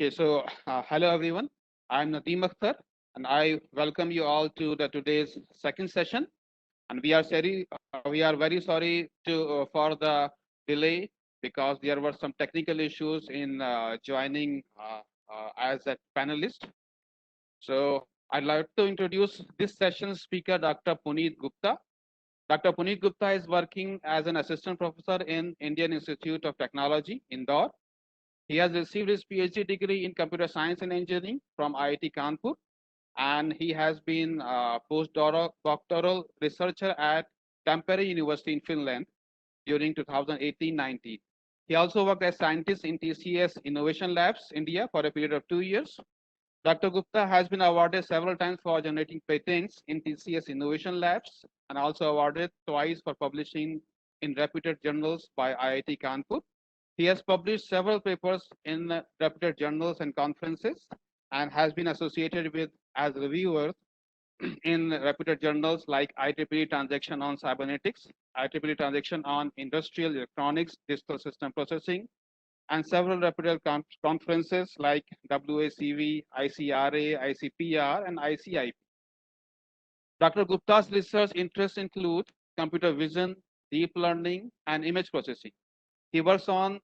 Okay, so hello everyone. I'm Nadeem Akhtar, and I welcome you all to the today's second session. And we are very sorry for the delay because there were some technical issues in joining as a panelist. So I'd like to introduce this session's speaker, Dr. Puneet Gupta. Dr. Puneet Gupta is working as an assistant professor in Indian Institute of Technology, Indore. He has received his PhD degree in computer science and engineering from IIT Kanpur, and he has been a postdoctoral researcher at Tampere University in Finland during 2018-19. He also worked as scientist in TCS Innovation Labs, India, for a period of 2 years. Dr. Gupta has been awarded several times for generating patents in TCS Innovation Labs and also awarded twice for publishing in reputed journals by IIT Kanpur. He has published several papers in reputed journals and conferences and has been associated with as reviewer in reputed journals like IEEE Transaction on Cybernetics, IEEE Transaction on Industrial Electronics, Digital System Processing, and several reputed conferences like WACV, ICRA, ICPR, and ICIP. Dr. Gupta's research interests include computer vision, deep learning, and image processing. He works on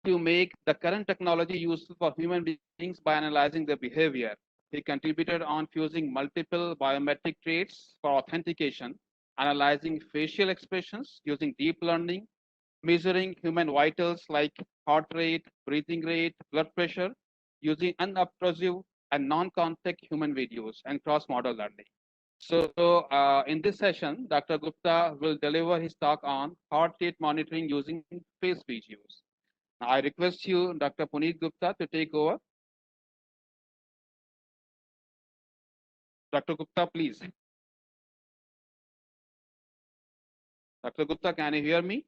to make the current technology useful for human beings by analyzing their behavior. He contributed on fusing multiple biometric traits for authentication, analyzing facial expressions using deep learning, measuring human vitals like heart rate, breathing rate, blood pressure, using unobtrusive and non-contact human videos, and cross-model learning. So in this session, Dr. Gupta will deliver his talk on heart rate monitoring using face videos. I request you, Dr. Puneet Gupta, to take over. Dr. Gupta, please. Dr. Gupta, can you hear me?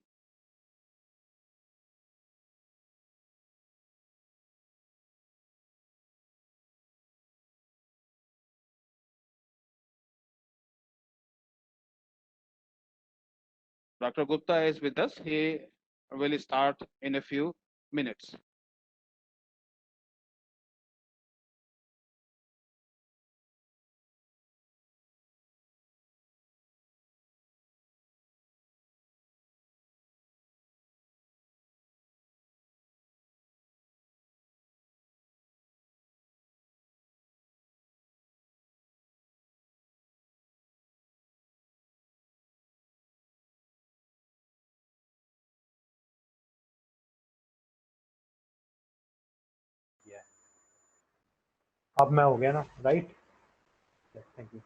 Dr. Gupta is with us. He will start in a few minutes. अब मैं हो गया ना, right? Yes, thank you.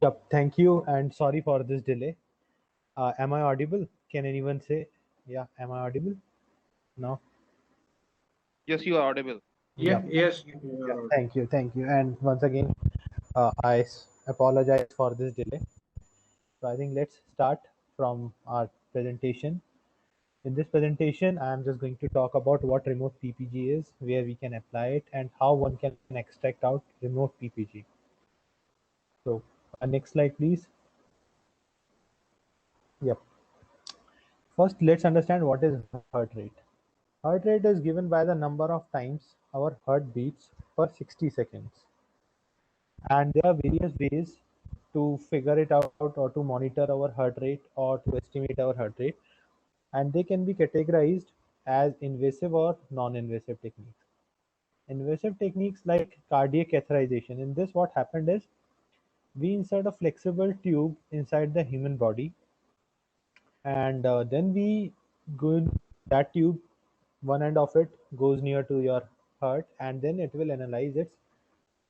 Yep, thank you and sorry for this delay. Am I audible? Can anyone say, yeah, am I audible? No? Yes, you are audible. Yep. Yes. Yeah, thank you. And once again, I apologize for this delay. So I think let's start from our presentation. In this presentation, I am just going to talk about what remote PPG is, where we can apply it, and how one can extract out remote PPG. So, next slide, please. Yep. First, let's understand what is heart rate. Heart rate is given by the number of times our heart beats per 60 seconds. And there are various ways to figure it out or to monitor our heart rate or to estimate our heart rate. And they can be categorized as invasive or non-invasive techniques. Invasive techniques like cardiac catheterization. In this, what happened is we insert a flexible tube inside the human body, and then we go in that tube. One end of it goes near to your heart, and then it will analyze its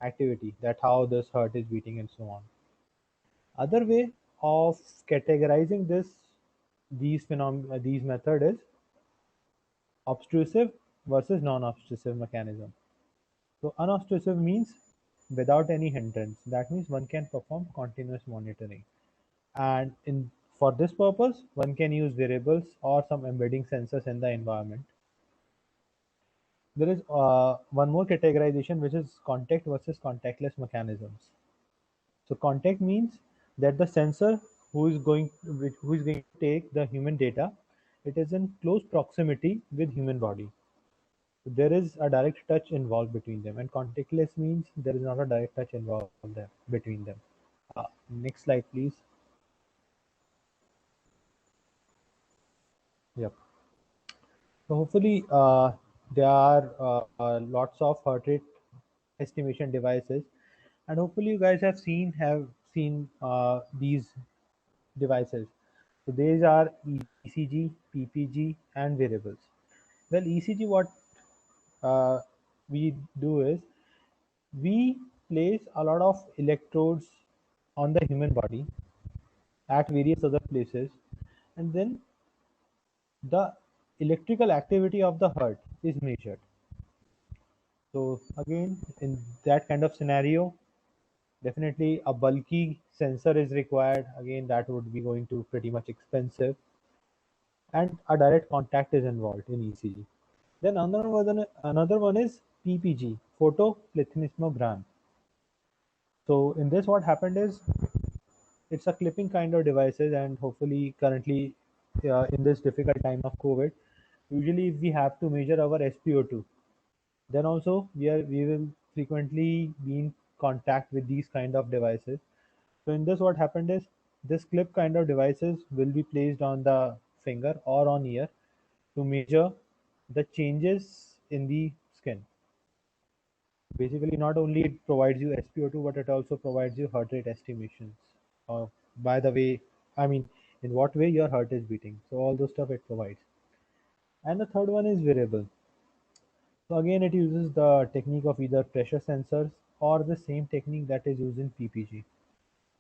activity, that how this heart is beating and so on. Other way of categorizing these method is obtrusive versus non-obtrusive mechanism. So unobtrusive means without any hindrance. That means one can perform continuous monitoring. And for this purpose, one can use variables or some embedding sensors in the environment. There is one more categorization, which is contact versus contactless mechanisms. So contact means that the sensor who is going to take the human data it is in close proximity with human body. There is a direct touch involved between them, and contactless means there is not a direct touch involved there between them. Next slide, please. Yep. So hopefully, there are lots of heart rate estimation devices, and hopefully you guys have seen these devices. So these are ECG, PPG, and wearables. Well, ECG, what uh, we do is we place a lot of electrodes on the human body at various other places, and then the electrical activity of the heart is measured. So again, in that kind of scenario, definitely a bulky sensor is required. Again, that would be going to pretty much expensive, and a direct contact is involved in ECG. Then another one is PPG, photoplethysmogram. So in this, what happened is it's a clipping kind of devices, and hopefully currently in this difficult time of COVID, usually if we have to measure our SpO2, then also we will frequently be in contact with these kind of devices. So in this, what happened is this clip kind of devices will be placed on the finger or on ear to measure the changes in the skin. Basically, not only it provides you SpO2, but it also provides you heart rate estimations. By the way, I mean, in what way your heart is beating. So all those stuff it provides. And the third one is wearable. So again, it uses the technique of either pressure sensors or the same technique that is used in PPG.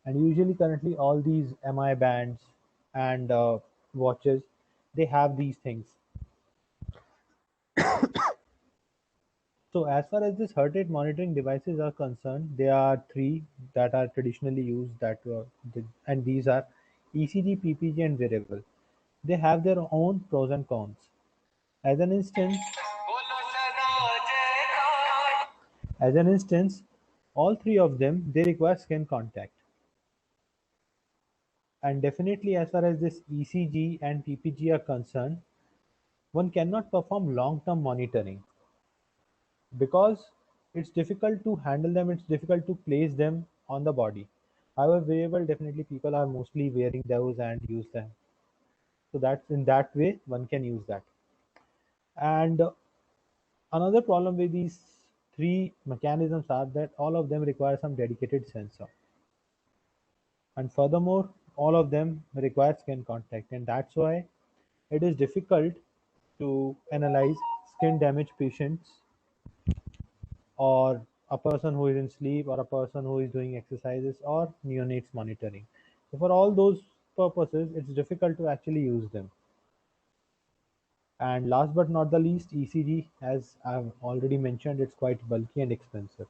And usually, currently, all these MI bands and watches, they have these things. So as far as this heart rate monitoring devices are concerned, there are three that are traditionally used and these are ECG, PPG, and wearable. They have their own pros and cons. As an instance, as an instance, all three of them they require skin contact. And definitely, as far as this ECG and PPG are concerned, one cannot perform long-term monitoring because it's difficult to handle them, it's difficult to place them on the body. However, wearable, definitely people are mostly wearing those and use them. So that's in that way one can use that. And another problem with these three mechanisms are that all of them require some dedicated sensor. And furthermore, all of them require skin contact, and that's why it is difficult to analyze skin damage patients or a person who is in sleep or a person who is doing exercises or neonates monitoring. So for all those purposes, it's difficult to actually use them. And last but not the least, ECG, as I've already mentioned, it's quite bulky and expensive.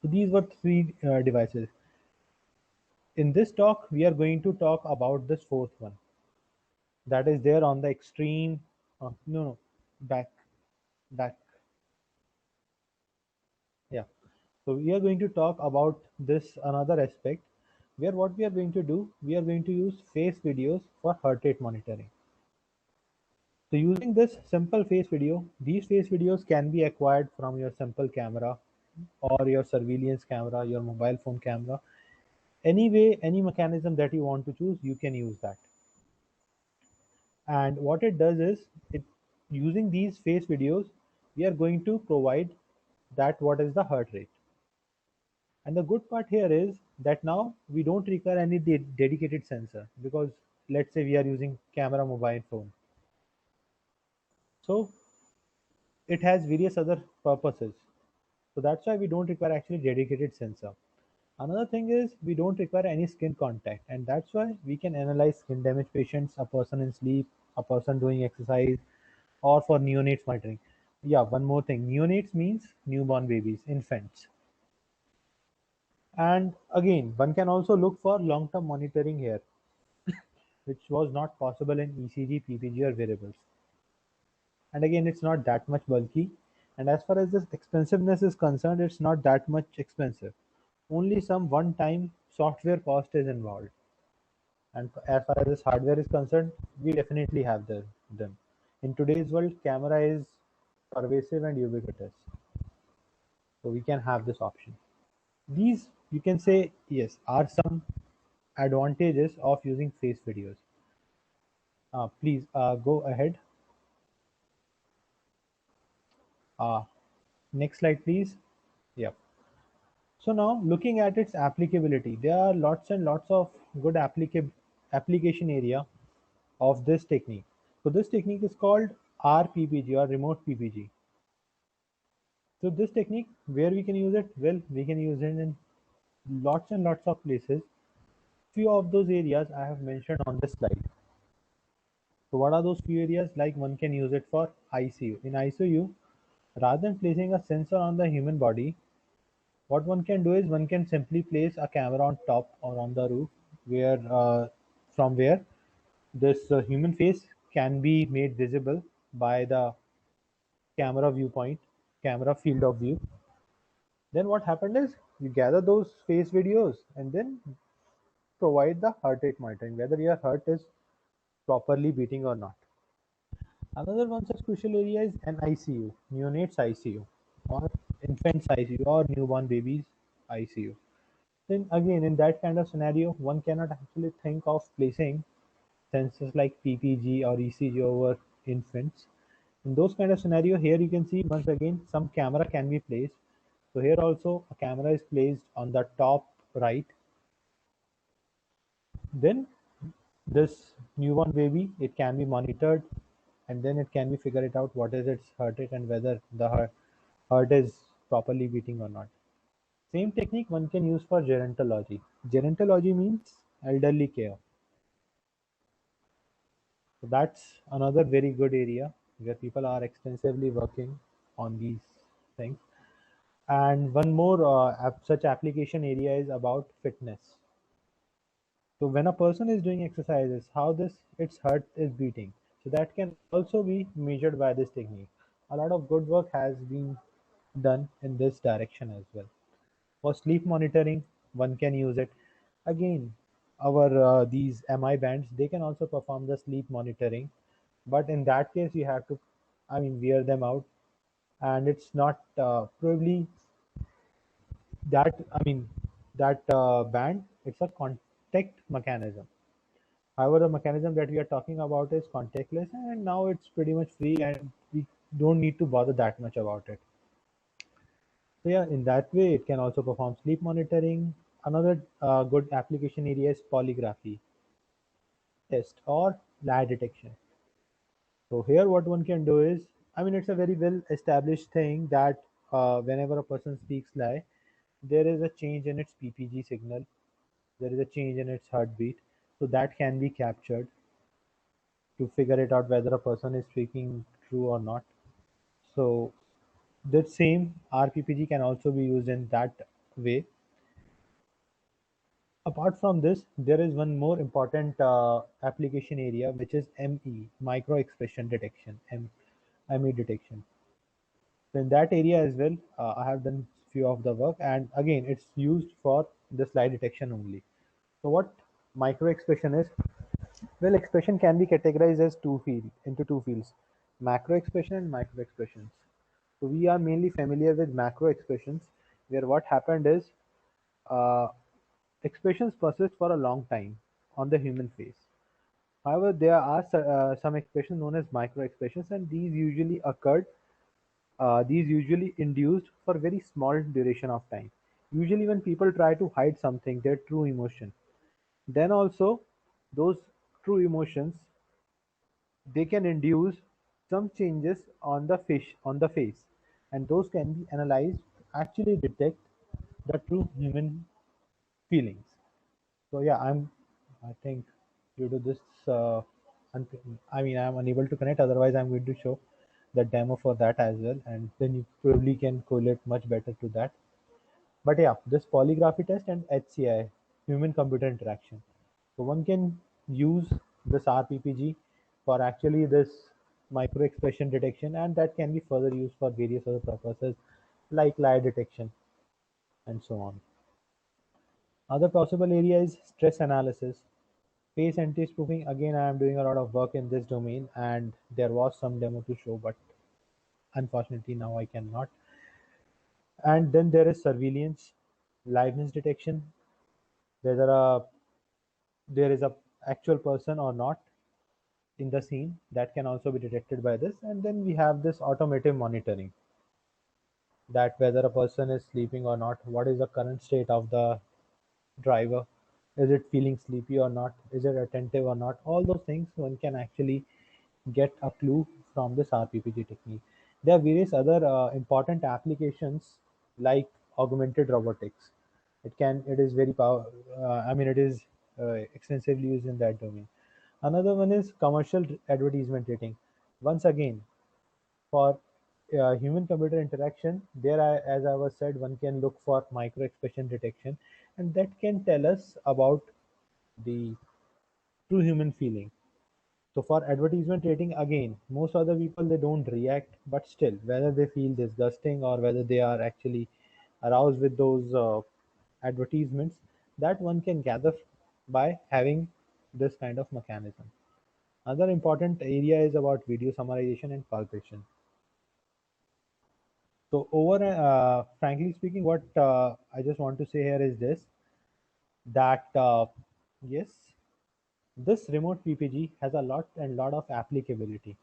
So these were three devices. In this talk, we are going to talk about this fourth one that is there on the extreme, no, back, back. Yeah. So we are going to talk about this another aspect where what we are going to do, we are going to use face videos for heart rate monitoring. So using this simple face video, these face videos can be acquired from your simple camera or your surveillance camera, your mobile phone camera. Any way, any mechanism that you want to choose, you can use that. And what it does is, it using these face videos, we are going to provide that what is the heart rate. And the good part here is that now we don't require any dedicated sensor because let's say we are using camera mobile phone. So it has various other purposes. So that's why we don't require actually dedicated sensor. Another thing is we don't require any skin contact, and that's why we can analyze skin damage patients, a person in sleep, a person doing exercise, or for neonates monitoring. Yeah, one more thing. Neonates means newborn babies, infants. And again, one can also look for long-term monitoring here, which was not possible in ECG, PPG, or wearables. And again, it's not that much bulky. And as far as this expensiveness is concerned, it's not that much expensive. Only some one-time software cost is involved. And as far as this hardware is concerned, we definitely have them. In today's world, camera is pervasive and ubiquitous, so we can have this option. These, you can say, yes, are some advantages of using face videos. Please go ahead. Uh, Next slide, please. Yep. So now looking at its applicability, there are lots and lots of good application area of this technique. So this technique is called RPPG or remote PPG. So this technique, where we can use it? Well, we can use it in lots and lots of places. Few of those areas I have mentioned on this slide. So what are those few areas? Like one can use it for ICU. In ICU, rather than placing a sensor on the human body, what one can do is one can simply place a camera on top or on the roof, where from where this human face can be made visible by the camera viewpoint, camera field of view. Then what happened is you gather those face videos and then provide the heart rate monitoring, whether your heart is properly beating or not. Another one such crucial area is an ICU, neonates ICU, or infants ICU, or newborn babies ICU. Then again, in that kind of scenario, one cannot actually think of placing sensors like PPG or ECG over infants. In those kind of scenario, here you can see once again some camera can be placed. So here also a camera is placed on the top right. Then this newborn baby, it can be monitored, and then it can be figured it out what is its heart rate and whether the heart is properly beating or not. Same technique one can use for gerontology. Gerontology means elderly care. So that's another very good area where people are extensively working on these things. And one more such application area is about fitness. So when a person is doing exercises, how this its heart is beating. So that can also be measured by this technique. A lot of good work has been done in this direction as well. For sleep monitoring, one can use it. Again, our these MI bands, they can also perform the sleep monitoring, but in that case you have to, I mean, wear them out, and it's not probably that, I mean, that band, it's a contact mechanism. However, the mechanism that we are talking about is contactless, and now it's pretty much free, and we don't need to bother that much about it. So yeah, in that way, it can also perform sleep monitoring. Another good application area is polygraphy test or lie detection. So here, what one can do is, I mean, it's a very well established thing that whenever a person speaks lie, there is a change in its PPG signal. There is a change in its heartbeat. So that can be captured to figure it out whether a person is speaking true or not. So the same RPPG can also be used in that way. Apart from this, there is one more important application area, which is ME, micro expression detection, ME detection. So in that area as well, I have done few of the work, and again, it's used for the slide detection only. So what micro expression is? Well, expression can be categorized as into two fields, macro expression and micro expressions. So we are mainly familiar with macro expressions, where what happened is uh, expressions persist for a long time on the human face. However, there are some expressions known as micro expressions, and these usually induced for very small duration of time. Usually, when people try to hide something, their true emotion, then also those true emotions, they can induce some changes on the face, and those can be analyzed to actually detect the true human feelings. So yeah, I think due to this, I mean, I'm unable to connect. Otherwise, I'm going to show the demo for that as well, and then you probably can correlate much better to that. But yeah, this polygraphy test and HCI, human computer interaction. So one can use this RPPG for actually this micro expression detection, and that can be further used for various other purposes like lie detection and so on. Other possible area is stress analysis. Face anti-spoofing, again, I am doing a lot of work in this domain, and there was some demo to show, but unfortunately now I cannot. And then there is surveillance, liveness detection, whether there is a actual person or not in the scene, that can also be detected by this. And then we have this automotive monitoring, that whether a person is sleeping or not, what is the current state of the driver, is it feeling sleepy or not, is it attentive or not, all those things one can actually get a clue from this RPPG technique. There are various other important applications like augmented robotics. It is very power. I mean, it is extensively used in that domain. Another one is commercial advertisement rating. Once again, for human computer interaction, as I was said, one can look for micro expression detection, and that can tell us about the true human feeling. So for advertisement rating, again, most other people, they don't react, but still, whether they feel disgusting or whether they are actually aroused with those advertisements, that one can gather by having this kind of mechanism. Another important area is about video summarization and palpation. So frankly speaking, what I just want to say here is this: that yes, this remote PPG has a lot and lot of applicability.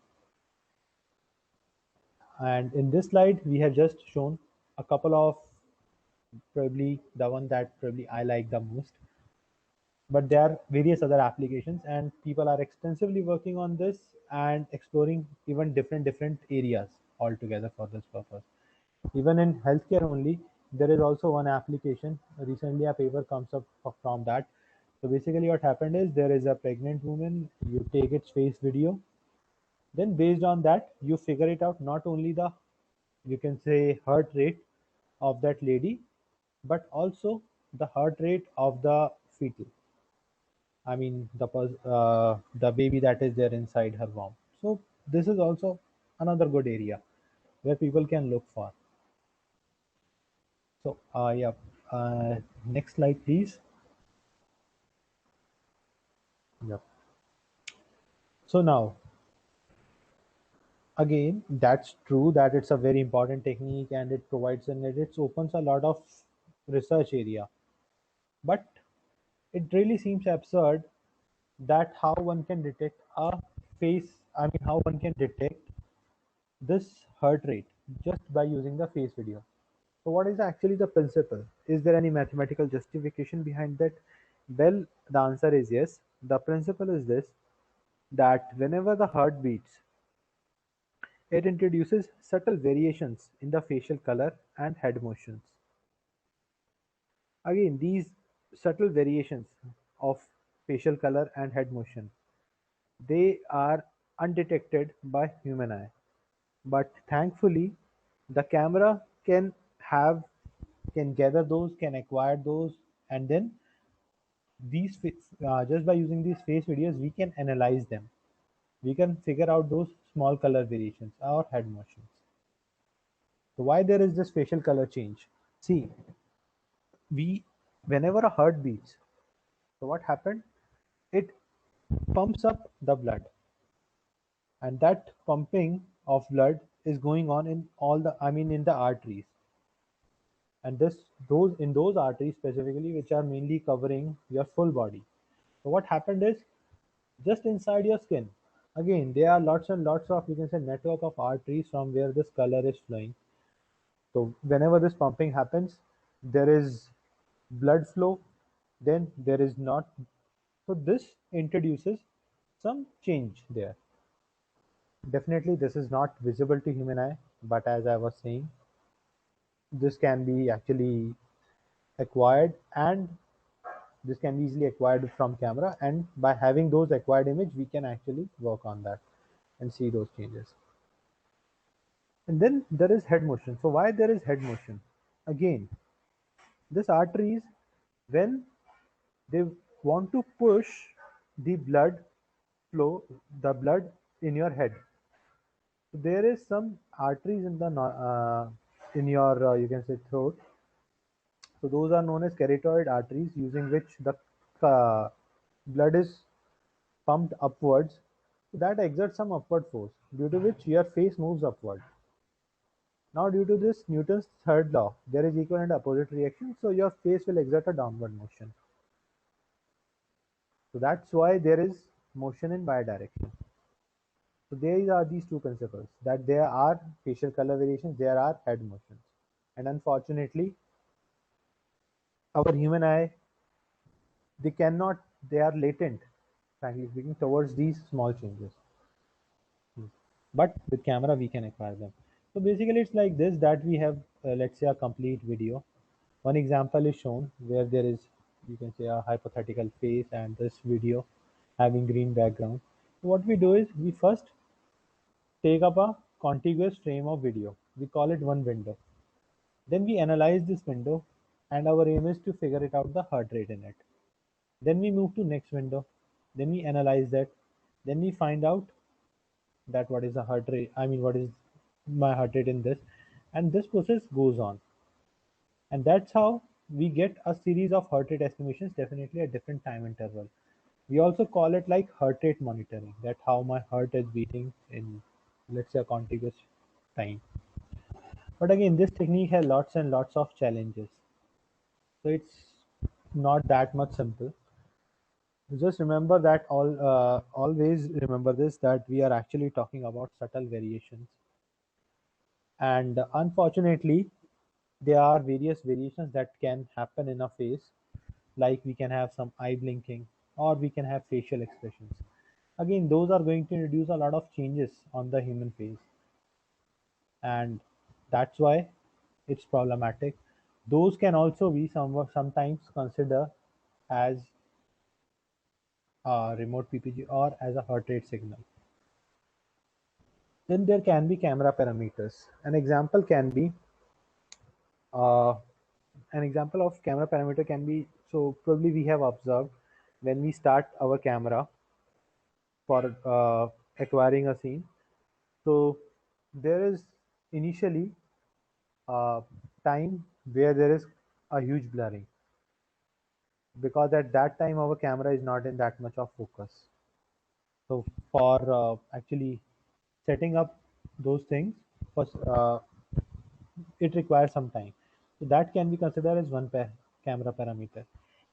And in this slide, we have just shown a couple of, probably the one that probably I like the most. But there are various other applications, and people are extensively working on this and exploring even different areas altogether for this purpose. Even in healthcare only, there is also one application. Recently, a paper comes up from that. So basically, what happened is there is a pregnant woman. You take its face video, then based on that, you figure it out not only the, you can say, heart rate of that lady, but also the heart rate of the fetal. I mean, the baby that is there inside her womb. So this is also another good area where people can look for. So yeah, next slide, please. Yep. So now, again, that's true that it's a very important technique and it provides and it opens a lot of research area. But it really seems absurd that how one can detect a face, I mean, how one can detect this heart rate just by using the face video. So, what is actually the principle? Is there any mathematical justification behind that? Well, the answer is yes. The principle is this, that whenever the heart beats, it introduces subtle variations in the facial color and head motions. Again, these subtle variations of facial color and head motion, they are undetected by human eye. But thankfully, the camera have can gather those, can acquire those, and then just by using these face videos, we can analyze them. We can figure out those small color variations or head motions. So why there is this facial color change? See, we whenever a heart beats, so what happened? It pumps up the blood, and that pumping of blood is going on in all the, I mean, in the arteries, and those arteries specifically, which are mainly covering your full body. So what happened is, just inside your skin, again, there are lots and lots of, you can say, network of arteries from where this color is flowing. So whenever this pumping happens, there is blood flow, then there is not. So this introduces some change there. Definitely, this is not visible to human eye, but as I was saying, this can be actually acquired, and this can be easily acquired from camera, and by having those acquired image, we can actually work on that and see those changes. And then there is head motion. So why there is head motion? Again, this arteries, when they want to push the blood flow, the blood in your head. So there is some arteries in the in your, you can say, throat. So those are known as carotid arteries, using which the blood is pumped upwards, that exerts some upward force, due to which your face moves upward. Now, due to this Newton's third law, there is equal and opposite reaction, so your face will exert a downward motion. So that's why there is motion in bidirection. So there are these two principles, that there are facial color variations, there are head motions. And unfortunately, our human eye, they cannot, they are latent, frankly speaking, towards these small changes. But with camera, we can acquire them. So basically, it's like this, that we have, let's say, a complete video. One example is shown where there is, you can say, a hypothetical face and this video having green background. So what we do is we first take up a contiguous frame of video. We call it one window. Then we analyze this window, and our aim is to figure it out the heart rate in it. Then we move to next window. Then we analyze that. Then we find out that what is the heart rate. I mean, what is my heart rate in this, and this process goes on. And that's how we get a series of heart rate estimations, definitely at different time interval. We also call it like heart rate monitoring, that how my heart is beating in, let's say, a contiguous time. But again, this technique has lots and lots of challenges. So it's not that much simple. Just remember that always remember this, that we are actually talking about subtle variations. And unfortunately, there are various variations that can happen in a face, like we can have some eye blinking, or we can have facial expressions. Again, those are going to introduce a lot of changes on the human face, and that's why it's problematic. Those can also be sometimes considered as a remote PPG or as a heart rate signal. Then there can be camera parameters. Uh, an example of camera parameter can be, so probably we have observed when we start our camera for acquiring a scene. So there is initially a time where there is a huge blurring, because at that time our camera is not in that much of focus. So for actually setting up those things, first, it requires some time. So that can be considered as one camera parameter.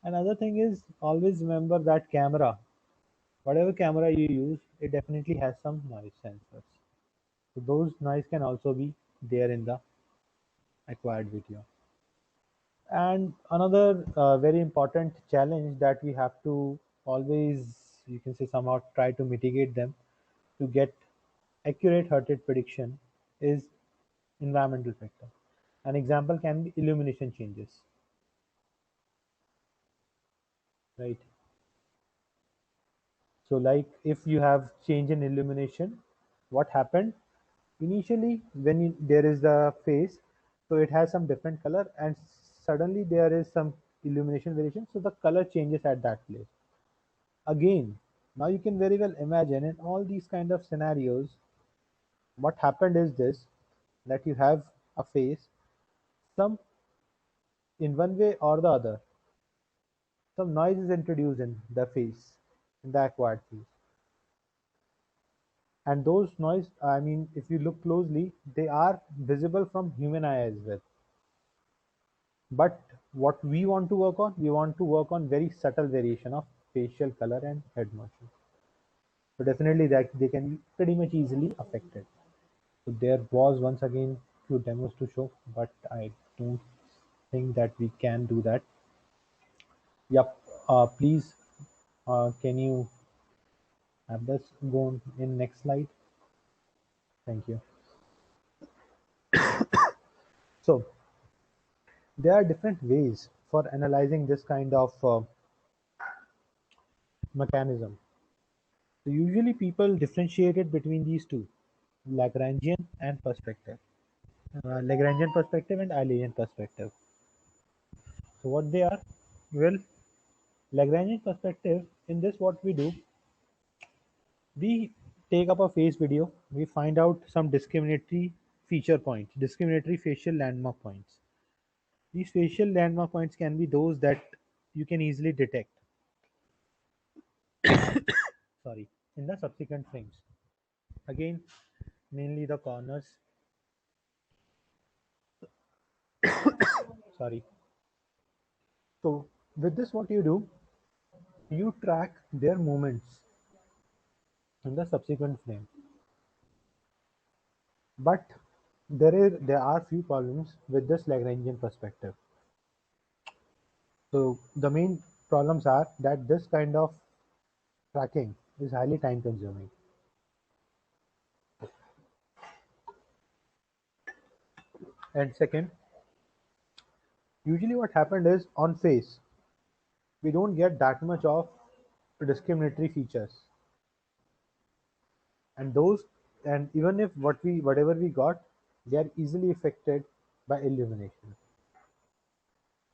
Another thing is, always remember that camera, whatever camera you use, it definitely has some noise sensors. So those noise can also be there in the acquired video. And another very important challenge that we have to always, you can say, somehow try to mitigate them to get accurate heart rate prediction is environmental factor. An example can be illumination changes, right? So like if you have change in illumination, what happened initially when there is the face, so it has some different color, and suddenly there is some illumination variation, so the color changes at that place. Again, now you can very well imagine in all these kind of scenarios, what happened is this, that you have a face, some, in one way or the other, some noise is introduced in the face, in the acquired face. And those noise, I mean, if you look closely, they are visible from human eye as well. But what we want to work on, we want to work on very subtle variation of facial color and head motion. So definitely that they can be pretty much easily affected. So there was once again few demos to show, but I don't think that we can do that. Yep. Please, can you have this go on in next slide? Thank you. So there are different ways for analyzing this kind of mechanism. So usually people differentiate it between these two, Lagrangian and perspective. Lagrangian perspective and Eilerian perspective. So what they are? Well, Lagrangian perspective, in this what we do, we take up a face video, we find out some discriminatory feature points, discriminatory facial landmark points. These facial landmark points can be those that you can easily detect. sorry, in the subsequent frames. Again, mainly the corners. Sorry. So with this, what you do, you track their movements in the subsequent frame. But there are few problems with this Lagrangian perspective. So the main problems are that this kind of tracking is highly time consuming. And second, usually what happened is on face, we don't get that much of discriminatory features. And those, and even if whatever we got, they are easily affected by illumination.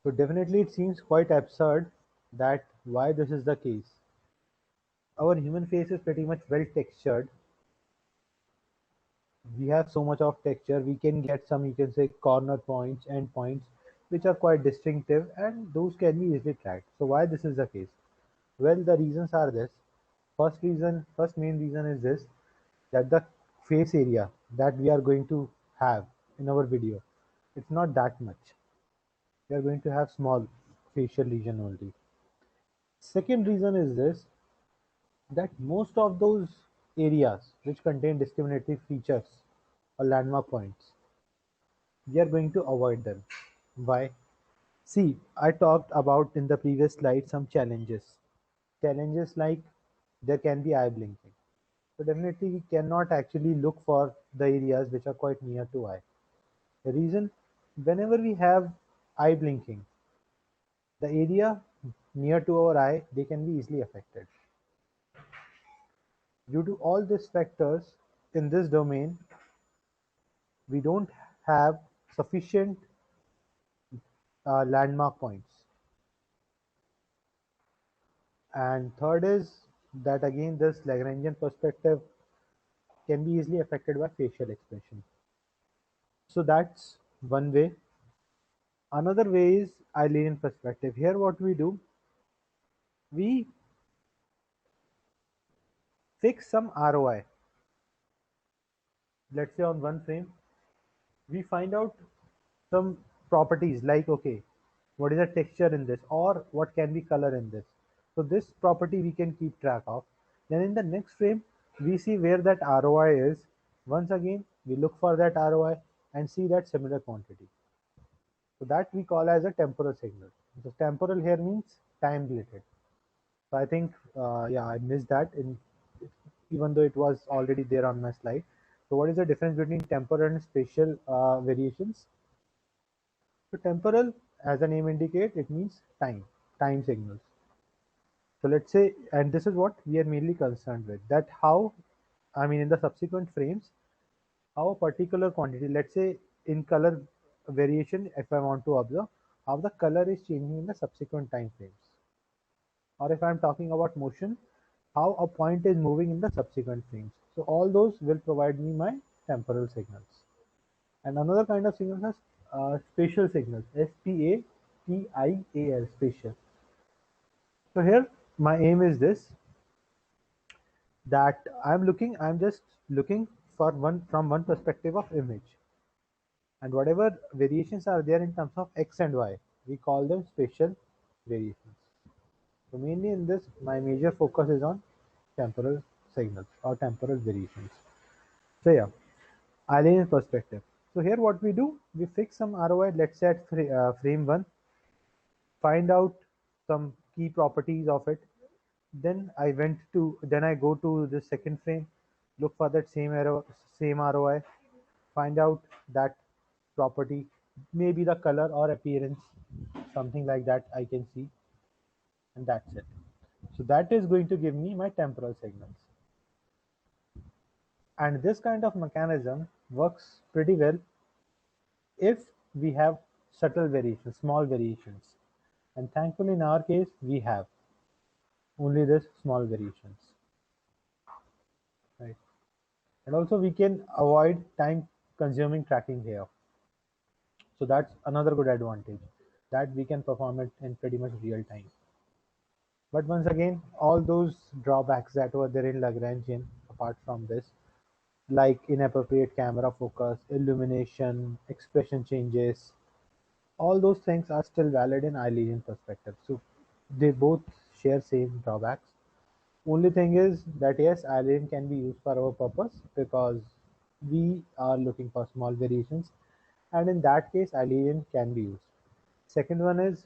So definitely it seems quite absurd that why this is the case. Our human face is pretty much well textured. We have so much of texture, we can get some, you can say, corner points and points which are quite distinctive, and those can be easily tracked. So why this is the case? Well, the reasons are this. First main reason is this, that the face area that we are going to have in our video, it's not that much. We are going to have small facial region only. Second reason is this, that most of those areas which contain discriminatory features or landmark points, we are going to avoid them. Why? See, I talked about in the previous slide some challenges. Challenges like there can be eye blinking. So definitely we cannot actually look for the areas which are quite near to eye. The reason, whenever we have eye blinking, the area near to our eye, they can be easily affected. Due to all these factors in this domain, we don't have sufficient landmark points. And third is that again this Lagrangian perspective can be easily affected by facial expression. So that's one way. Another way is Eilerian perspective. Here what we do, we fix some ROI. Let's say on one frame, we find out some properties like, okay, what is the texture in this, or what can be color in this. So this property we can keep track of. Then in the next frame, we see where that ROI is. Once again, we look for that ROI and see that similar quantity. So that we call as a temporal signal. So temporal here means time related. So I think, yeah, I missed that in, even though it was already there on my slide. So what is the difference between temporal and spatial variations? So temporal, as the name indicates, it means time signals. So let's say, and this is what we are mainly concerned with, that how, I mean, in the subsequent frames, how a particular quantity, let's say in color variation, if I want to observe, how the color is changing in the subsequent time frames. Or if I'm talking about motion, how a point is moving in the subsequent frames. So all those will provide me my temporal signals. And another kind of signals is spatial signals, SPATIAL, spatial. So here my aim is this, that I'm just looking for one from one perspective of image. And whatever variations are there in terms of X and Y, we call them spatial variations. So mainly in this, my major focus is on temporal signals or temporal variations. So yeah, Eilerian perspective. So here what we do, we fix some ROI, let's say at frame 1, find out some key properties of it. Then I go to the second frame, look for that same ROI, find out that property, maybe the color or appearance, something like that I can see, and that's it. So that is going to give me my temporal signals. And this kind of mechanism works pretty well if we have subtle variations, small variations. And thankfully in our case, we have only this small variations, right? And also we can avoid time consuming tracking here. So that's another good advantage, that we can perform it in pretty much real time. But once again, all those drawbacks that were there in Lagrangian, apart from this, like inappropriate camera focus, illumination, expression changes, all those things are still valid in Eilerian perspective. So they both share same drawbacks. Only thing is that yes, Eilerian can be used for our purpose because we are looking for small variations, and in that case, Eilerian can be used. Second one is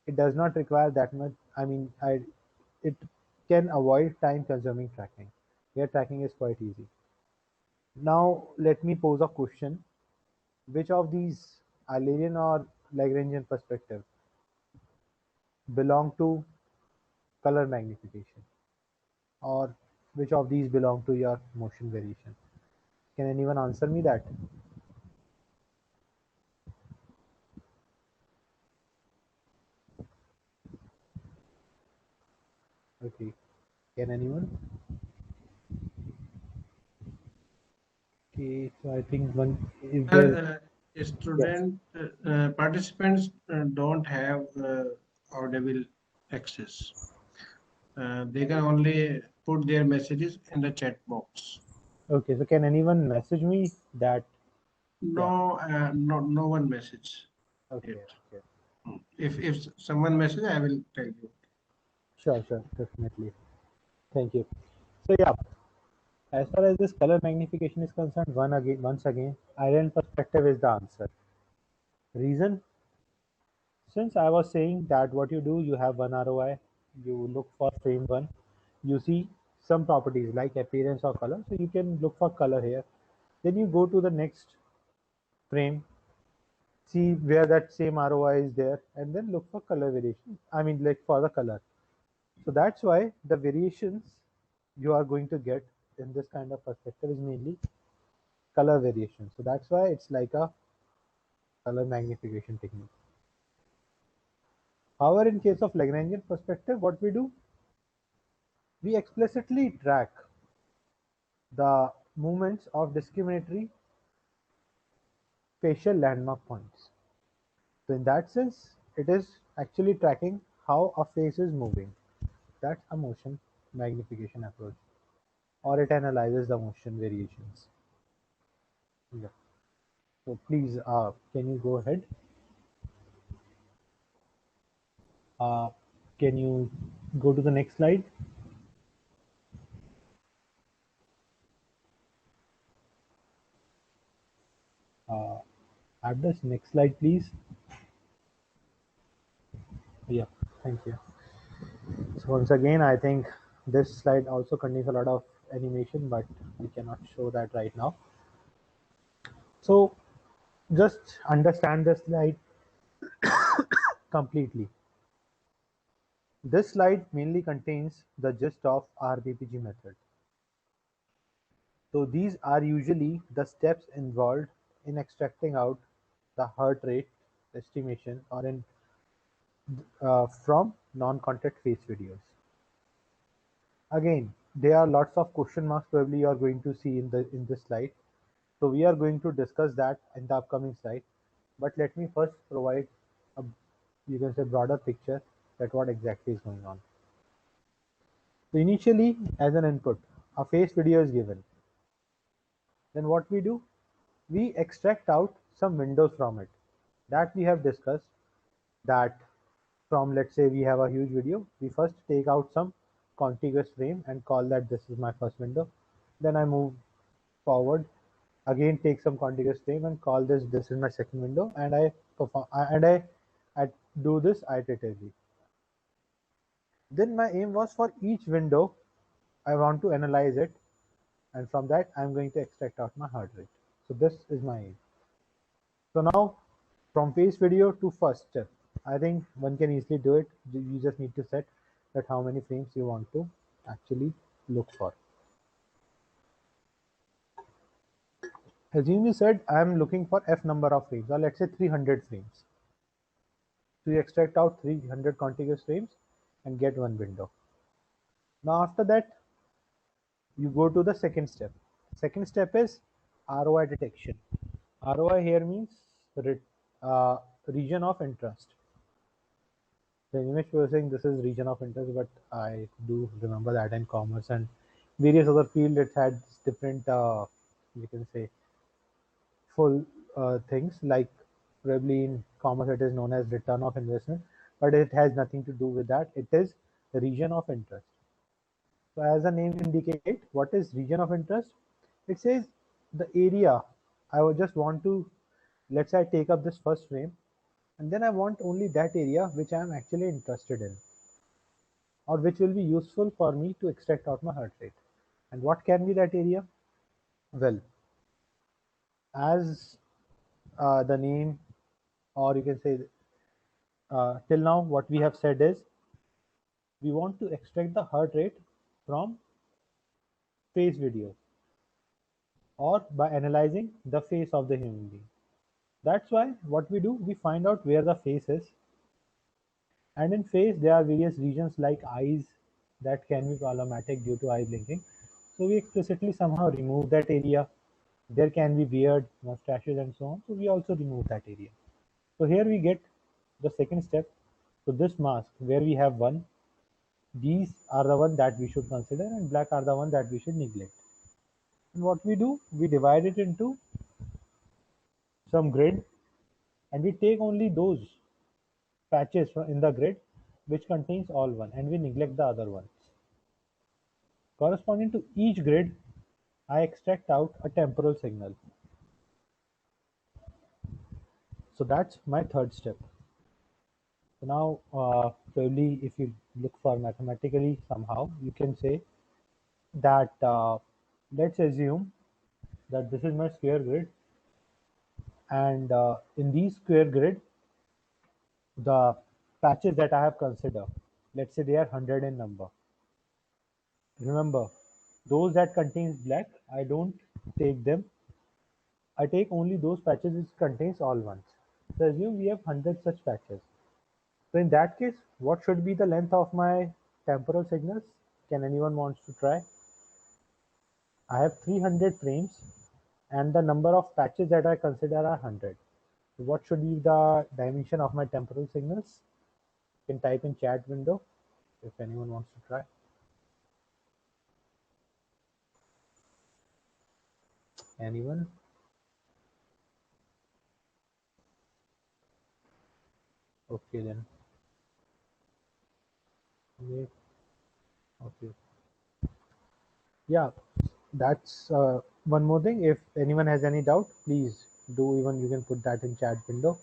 it does not require that much. It can avoid time-consuming tracking. Here, tracking is quite easy. Now, let me pose a question: which of these, Eilerian or Lagrangian perspective, belong to color magnification, or which of these belong to your motion variation? Can anyone answer me that? Okay. Can anyone? Okay. So I think one is there. Yes. Student participants don't have audible access. They can only put their messages in the chat box. Okay. So can anyone message me that? Yeah. No one message Okay. yet. Okay. If someone message, I will tell you. Sure. Sure. Definitely. Thank you. So yeah, as far as this color magnification is concerned, once again, iron perspective is the answer. Reason? Since I was saying that what you do, you have one ROI, you look for frame one, you see some properties like appearance or color, so you can look for color here. Then you go to the next frame, see where that same ROI is there, and then look for color variation. I mean, like for the color. So that's why the variations you are going to get in this kind of perspective is mainly color variation. So that's why it's like a color magnification technique. However, in case of Lagrangian perspective, what we do, we explicitly track the movements of discriminatory facial landmark points. So in that sense, it is actually tracking how a face is moving. That's a motion magnification approach, or it analyzes the motion variations. Yeah. So please, can you go ahead? Uh, can you go to the next slide? Add this next slide, please. Yeah, thank you. So once again, I think this slide also contains a lot of animation, but we cannot show that right now. So just understand this slide completely. This slide mainly contains the gist of RBPG method. So these are usually the steps involved in extracting out the heart rate estimation or in from non-contact face videos. Again, there are lots of question marks probably you are going to see in this slide. So we are going to discuss that in the upcoming slide. But let me first provide a, you can say, broader picture that what exactly is going on. So initially, as an input, a face video is given. Then what we do, we extract out some windows from it. That we have discussed that from, let's say we have a huge video, we first take out some contiguous frame and call that this is my first window. Then I move forward, again take some contiguous frame and call this is my second window, and I perform I do this iteratively. Then my aim was for each window I want to analyze it, and from that I'm going to extract out my heart rate. So this is my aim. So now from face video to first step, I think one can easily do it. You just need to set that how many frames you want to actually look for. Assume you said I'm looking for F number of frames, or let's say 300 frames. So you extract out 300 contiguous frames and get one window. Now after that, you go to the second step. Second step is ROI detection. ROI here means region of interest. The Nimesh was saying this is region of interest, but I do remember that in commerce and various other fields it had different, you can say, full things like probably in commerce it is known as return of investment, but it has nothing to do with that. It is the region of interest. So as the name indicate, what is region of interest? It says the area. I would just want to, let's say I take up this first frame, and then I want only that area which I am actually interested in, or which will be useful for me to extract out my heart rate. And what can be that area? Well, as the name, or you can say till now what we have said is we want to extract the heart rate from face video or by analyzing the face of the human being. That's why what we do, we find out where the face is, and in face there are various regions like eyes that can be problematic due to eye blinking. So we explicitly somehow remove that area. There can be beard, mustaches and so on. So we also remove that area. So here we get the second step. So this mask where we have one, these are the one that we should consider and black are the one that we should neglect. And what we do, we divide it into some grid and we take only those patches in the grid which contains all one and we neglect the other ones. Corresponding to each grid, I extract out a temporal signal. So that's my third step. So now, probably if you look for mathematically somehow, you can say that let's assume that this is my square grid, and in these square grid, the patches that I have considered, let's say they are 100 in number. Remember, those that contains black, I don't take them. I take only those patches which contains all ones. So assume we have 100 such patches. So in that case, what should be the length of my temporal signals? Can anyone wants to try? I have 300 frames and the number of patches that I consider are 100. So what should be the dimension of my temporal signals? You can type in chat window if anyone wants to try. Anyone? Okay then. Wait. Okay. Yeah, that's one more thing. If anyone has any doubt, please do, even you can put that in chat window.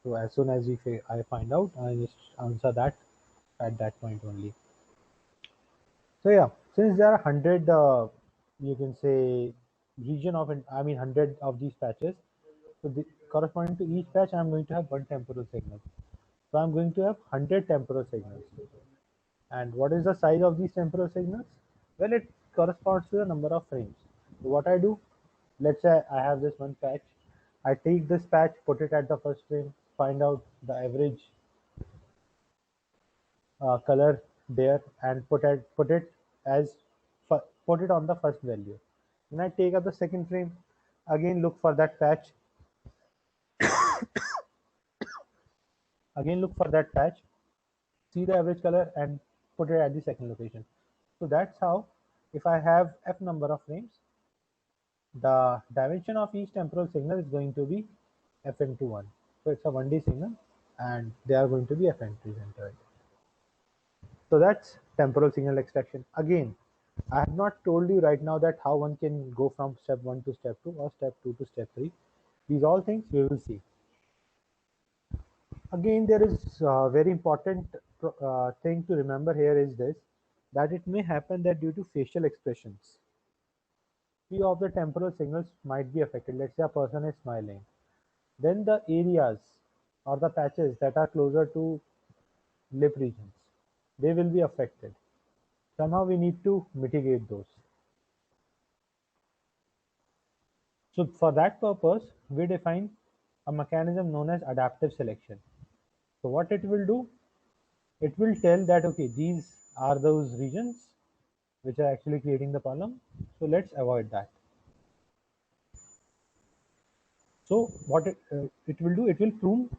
So as soon as I find out, I just answer that at that point only. So yeah, since there are 100, you can say region of, I mean 100 of these patches. So corresponding to each patch, I'm going to have one temporal signal. So I'm going to have 100 temporal signals. And what is the size of these temporal signals? Well, it corresponds to the number of frames. So what I do, let's say I have this one patch. I take this patch, put it at the first frame, find out the average color there, and put it on the first value. Then I take up the second frame, again look for that patch, see the average color and put it at the second location. So that's how, if I have f number of frames, the dimension of each temporal signal is going to be f into 1. So it's a 1D signal and they are going to be f entries entered. So that's temporal signal extraction. Again, I have not told you right now that how one can go from step 1 to step 2 or step 2 to step 3. These all things we will see. Again, there is a very important thing to remember here is this, that it may happen that due to facial expressions, few of the temporal signals might be affected. Let's say a person is smiling. Then the areas or the patches that are closer to lip regions, they will be affected. Somehow we need to mitigate those. So for that purpose, we define a mechanism known as adaptive selection. So what it will do, it will tell that, okay, these are those regions which are actually creating the problem. So let's avoid that. So what it will do, it will prune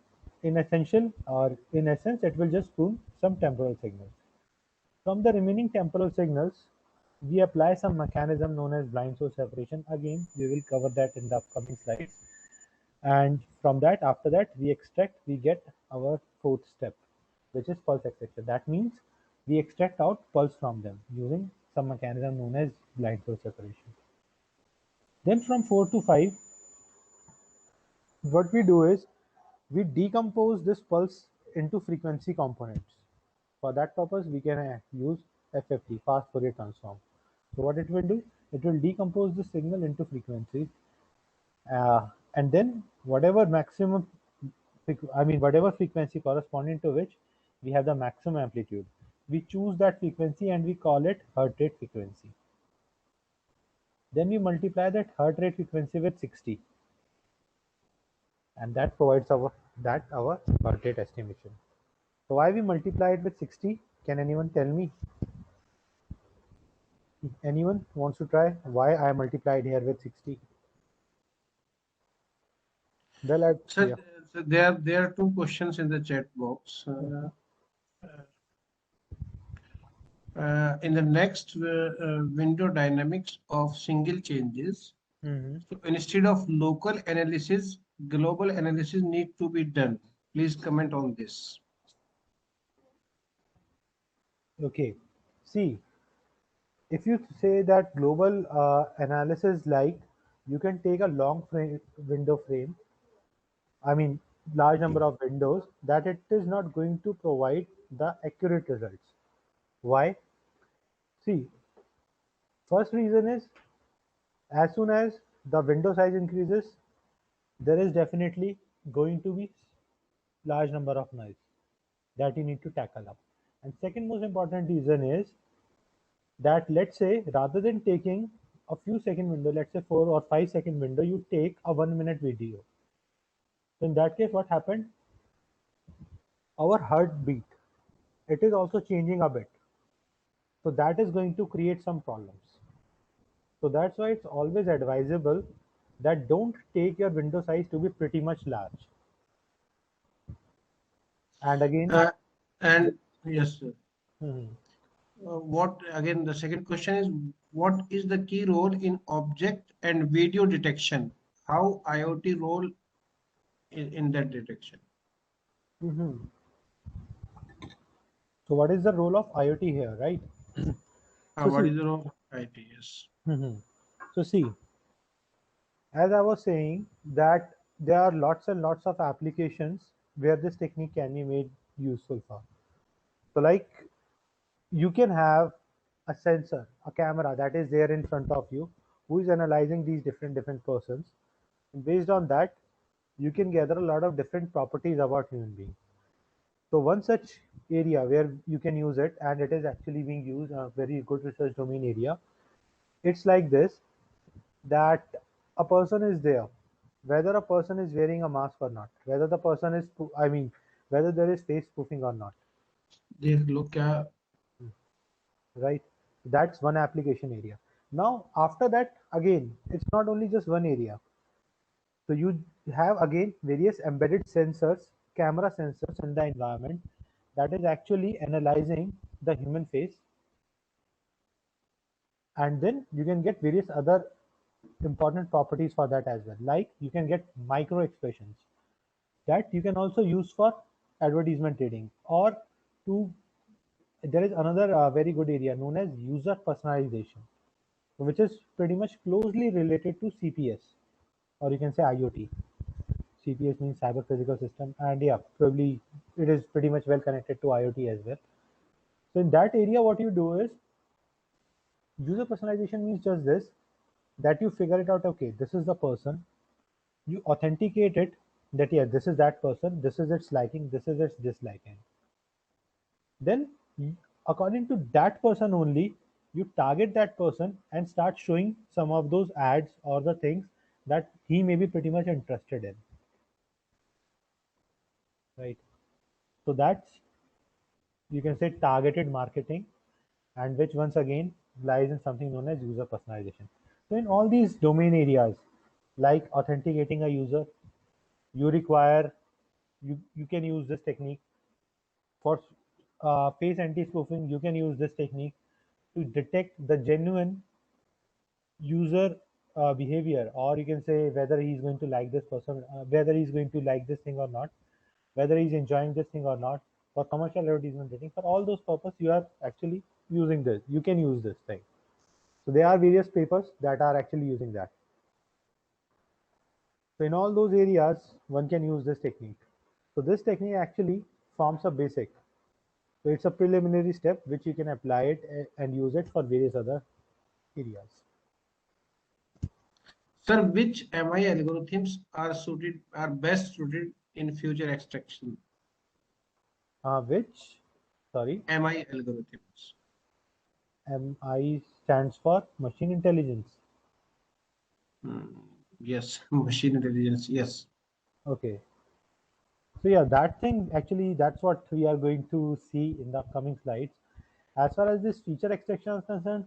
in essence, it will just spoon some temporal signals. From the remaining temporal signals, we apply some mechanism known as blind source separation. Again, we will cover that in the upcoming slides. And from that, after that, we get our fourth step, which is pulse extraction. That means we extract out pulse from them using some mechanism known as blind source separation. Then from 4 to 5, what we do is we decompose this pulse into frequency components. For that purpose, we can use FFT, fast Fourier transform. So what it will do, it will decompose the signal into frequencies, and then whatever whatever frequency corresponding to which we have the maximum amplitude, we choose that frequency and we call it heart rate frequency. Then we multiply that heart rate frequency with 60, and that provides our heart rate estimation. So why we multiply it with 60? Can anyone tell me? Anyone wants to try why I multiplied here with 60? Well, So, so there are two questions in the chat box. In the next window dynamics of single changes, so instead of local analysis, global analysis need to be done. Please comment on this. Okay. See, if you say that global analysis, like you can take a long window frame, I mean large number of windows, that it is not going to provide the accurate results. Why? See, first reason is, as soon as the window size increases, there is definitely going to be large number of noise that you need to tackle up. And second most important reason is that, let's say, rather than taking a few second window, let's say 4 or 5 second window, you take a 1 minute video. So in that case, what happened? Our heartbeat, it is also changing a bit. So that is going to create some problems. So that's why it's always advisable that don't take your window size to be pretty much large. And again, And yes, sir. Mhm. What again? The second question is, what is the key role in object and video detection? How IoT role in that detection? Mhm. So what is the role of IoT here, right? So What see, is the role of IT? Yes. Mhm. So see, as I was saying, that there are lots and lots of applications where this technique can be made useful for. So like, you can have a sensor, a camera that is there in front of you, who is analyzing these different persons. And based on that, you can gather a lot of different properties about human beings. So one such area where you can use it, and it is actually being used, a very good research domain area. It's like this, that a person is there, whether a person is wearing a mask or not, whether the person is, whether there is face spoofing or not, देख लो क्या right? That's one application area. Now, after that, again, it's not only just one area. So you have again various embedded sensors, camera sensors in the environment that is actually analyzing the human face, and then you can get various other important properties for that as well. Like you can get micro expressions that you can also use for advertisement trading, or to, there is another very good area known as user personalization, which is pretty much closely related to CPS, or you can say IoT. CPS means cyber physical system, and yeah, probably it is pretty much well connected to IoT as well. So in that area, what you do is, user personalization means just this, that you figure it out, okay, this is the person, you authenticate it, that yeah, this is that person, this is its liking, this is its disliking. Then according to that person only, you target that person and start showing some of those ads or the things that he may be pretty much interested in, right? So that's, you can say, targeted marketing, and which once again lies in something known as user personalization. So in all these domain areas, like authenticating a user, you require you can use this technique. For face anti-spoofing, you can use this technique to detect the genuine user behavior, or you can say whether he's going to like this person, whether he's going to like this thing or not, whether he's enjoying this thing or not. For commercial advertisement rating, for all those purposes, you are actually using this. You can use this thing. So there are various papers that are actually using that. So in all those areas, one can use this technique. So this technique actually forms a basic. So it's a preliminary step which you can apply it and use it for various other areas. Sir, which MI algorithms are best suited in future extraction? Which, sorry, MI algorithms. MI stands for machine intelligence. Yes, machine intelligence. Yes. Okay. So yeah, that thing actually, that's what we are going to see in the upcoming slides. As far as this feature extraction is concerned,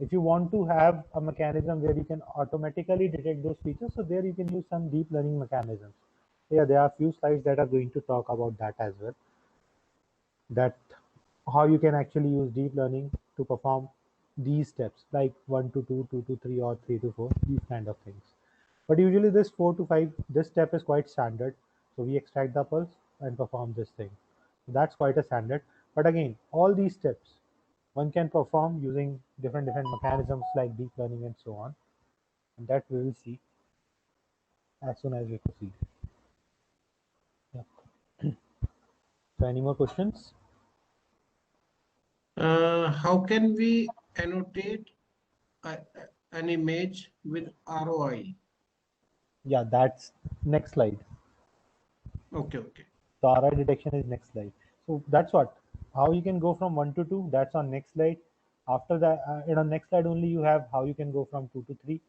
if you want to have a mechanism where you can automatically detect those features, so there you can use some deep learning mechanisms. Yeah, there are a few slides that are going to talk about that as well. That how you can actually use deep learning to perform these steps like 1 to 2, 2 to 3, or 3 to 4, these kind of things. But usually this 4 to 5, this step is quite standard. So we extract the pulse and perform this thing. So that's quite a standard. But again, all these steps one can perform using different mechanisms like deep learning and so on. And that we will see as soon as we proceed. Yeah. So any more questions? How can we annotate a, an image with ROI? Yeah, that's next slide. Okay, okay. So RI detection is next slide. So that's what, how you can go from 1 to 2, that's on next slide. After that, in on next slide only you have how you can go from 2 to 3.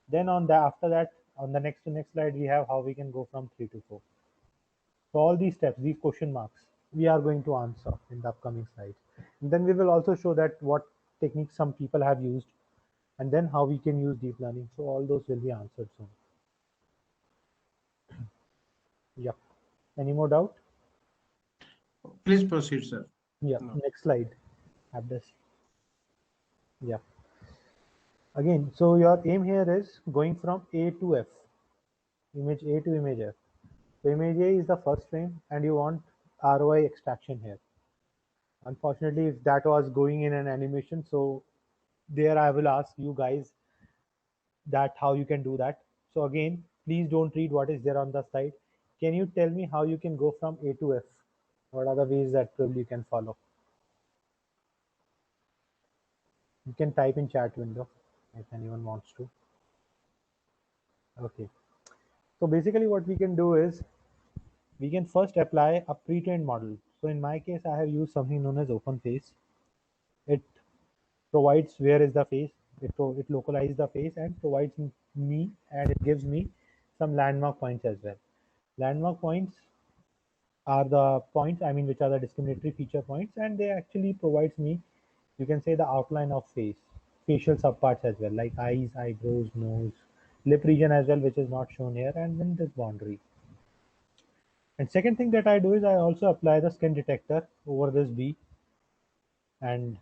Then on the after that, on the next to next slide, we have how we can go from 3 to 4. So all these steps, these question marks, we are going to answer in the upcoming slides. And then we will also show that what techniques some people have used, and then how we can use deep learning. So all those will be answered soon. Yep. Any more doubt? Please proceed, sir. Yeah. No. Next slide. Abdus. Yeah. Again, so your aim here is going from A to F, image A to image F. So image A is the first frame and you want ROI extraction here. Unfortunately, if that was going in an animation, so there I will ask you guys that how you can do that. So again, please don't read what is there on the slide. Can you tell me how you can go from A to F? What are the ways that probably you can follow? You can type in chat window if anyone wants to. Okay. So basically what we can do is we can first apply a pre-trained model. So in my case, I have used something known as OpenFace. It provides where is the face, it localizes the face and provides me, and it gives me some landmark points as well. Landmark points are the points, I mean, which are the discriminatory feature points, and they actually provides me, you can say, the outline of face, facial subparts as well, like eyes, eyebrows, nose, lip region as well, which is not shown here, and then this boundary. And second thing that I do is I also apply the skin detector over this B and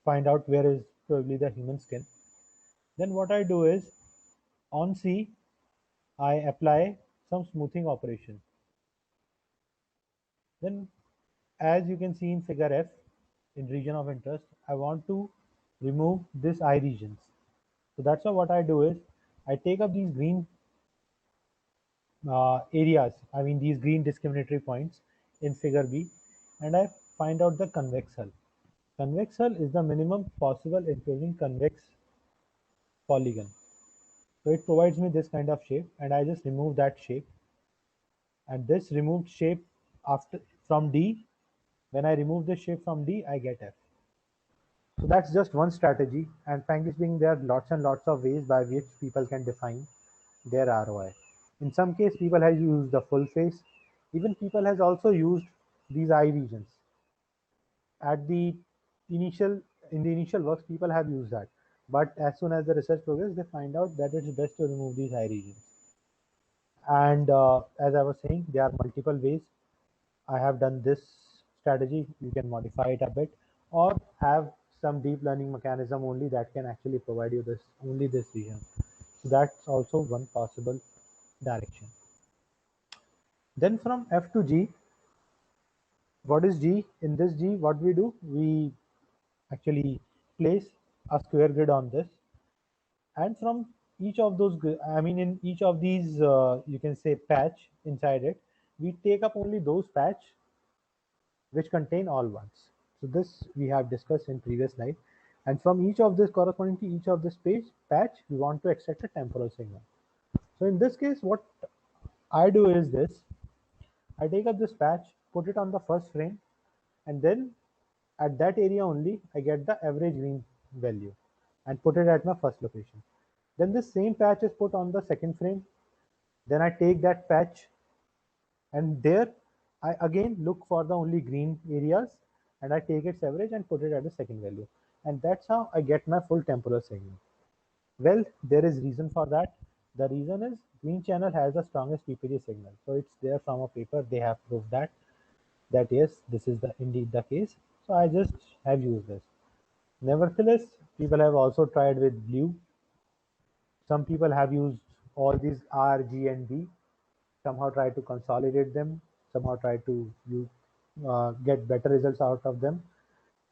find out where is probably the human skin. Then what I do is on C, I apply some smoothing operation. Then as you can see in figure F, in region of interest, I want to remove this eye regions. So that's why what I do is I take up these green areas, I mean these green discriminatory points in figure B, and I find out the convex hull. Convex hull is the minimum possible enclosing convex polygon. So it provides me this kind of shape, and I just remove that shape. And this removed shape after from D, when I remove this shape from D, I get F. So that's just one strategy, and frankly speaking, there are lots and lots of ways by which people can define their ROI. In some case, people have used the full face. Even people has also used these eye regions. At the initial in the initial works, people have used that, but as soon as the research progresses, they find out that it's best to remove these eye regions. And as I was saying, there are multiple ways. I have done this strategy. You can modify it a bit, or have some deep learning mechanism only that can actually provide you this only this region. So that's also one possible direction. Then from F to G, what is G? In this G, what we do? We actually place a square grid on this, and from each of those, I mean, in each of these, you can say patch inside it, we take up only those patch which contain all ones. So this we have discussed in previous slide. And from each of this corresponding to each of this patch, we want to extract a temporal signal. So in this case, what I do is this: I take up this patch, put it on the first frame, and then at that area only, I get the average mean value and put it at my first location. Then this same patch is put on the second frame. Then I take that patch, and there I again look for the only green areas, and I take its average and put it at the second value. And that's how I get my full temporal signal. Well, there is reason for that. The reason is green channel has the strongest PPG signal. So it's there from a paper. They have proved that yes, this is the indeed the case. So I just have used this. Nevertheless, people have also tried with blue. Some people have used all these R, G, and B, somehow try to consolidate them, somehow try to get better results out of them.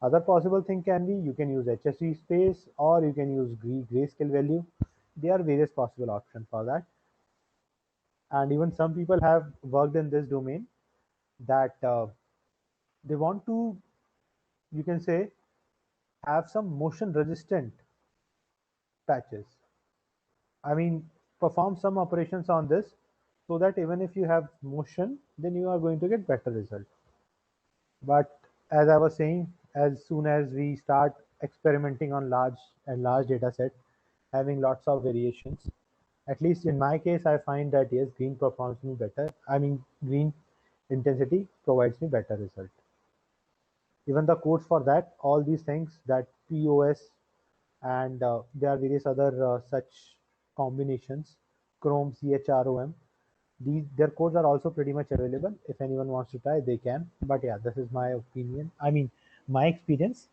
Other possible thing can be you can use HSV space or you can use grayscale value. There are various possible options for that. And even some people have worked in this domain that they want to, you can say, have some motion resistant patches. I mean, perform some operations on this so that even if you have motion, then you are going to get better result. But as I was saying, as soon as we start experimenting on large data set, having lots of variations, at least in my case, I find that yes, green performs me better. I mean, green intensity provides me better result. Even the codes for that, all these things that POS and there are various other such combinations, Chrome, CHROM. Their codes are also pretty much available. If anyone wants to try, they can. But yeah, this is my opinion. I mean, my experience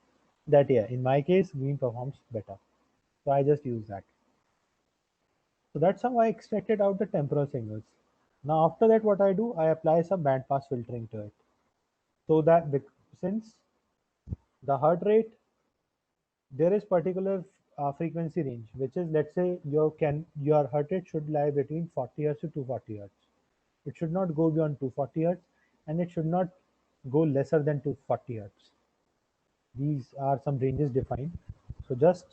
that yeah, in my case, green performs better. So I just use that. So that's how I extracted out the temporal signals. Now after that, what I do, I apply some bandpass filtering to it. So that since the heart rate, there is particular frequency range, which is, let's say your heart rate should lie between 40 hertz to 240 hertz. It should not go beyond 240 hertz, and it should not go lesser than 240 hertz. These are some ranges defined. So just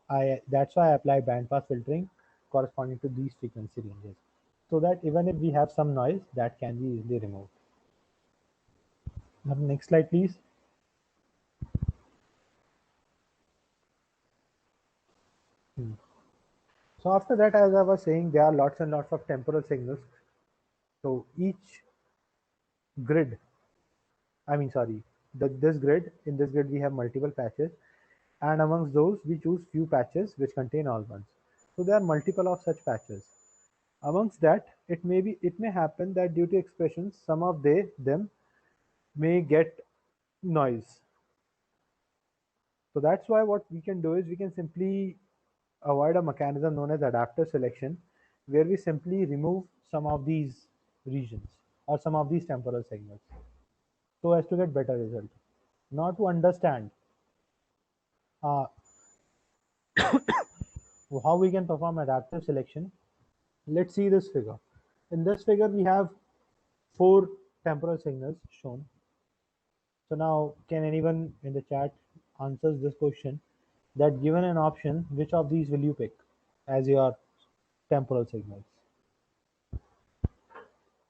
I that's why I apply bandpass filtering corresponding to these frequency ranges, so that even if we have some noise, that can be easily removed. Now, next slide, please. So after that, as I was saying, there are lots and lots of temporal signals. So each grid, I mean, sorry, this grid, in this grid we have multiple patches, and amongst those we choose few patches which contain all ones. So there are multiple of such patches. Amongst that, it may happen that due to expressions, some of them may get noise. So that's why what we can do is we can simply avoid a mechanism known as adaptive selection, where we simply remove some of these regions or some of these temporal signals so as to get better result. Now to understand uh, how we can perform adaptive selection, let's see this figure. In this figure, we have four temporal signals shown. So now, can anyone in the chat answers this question? That given an option, which of these will you pick as your temporal signals?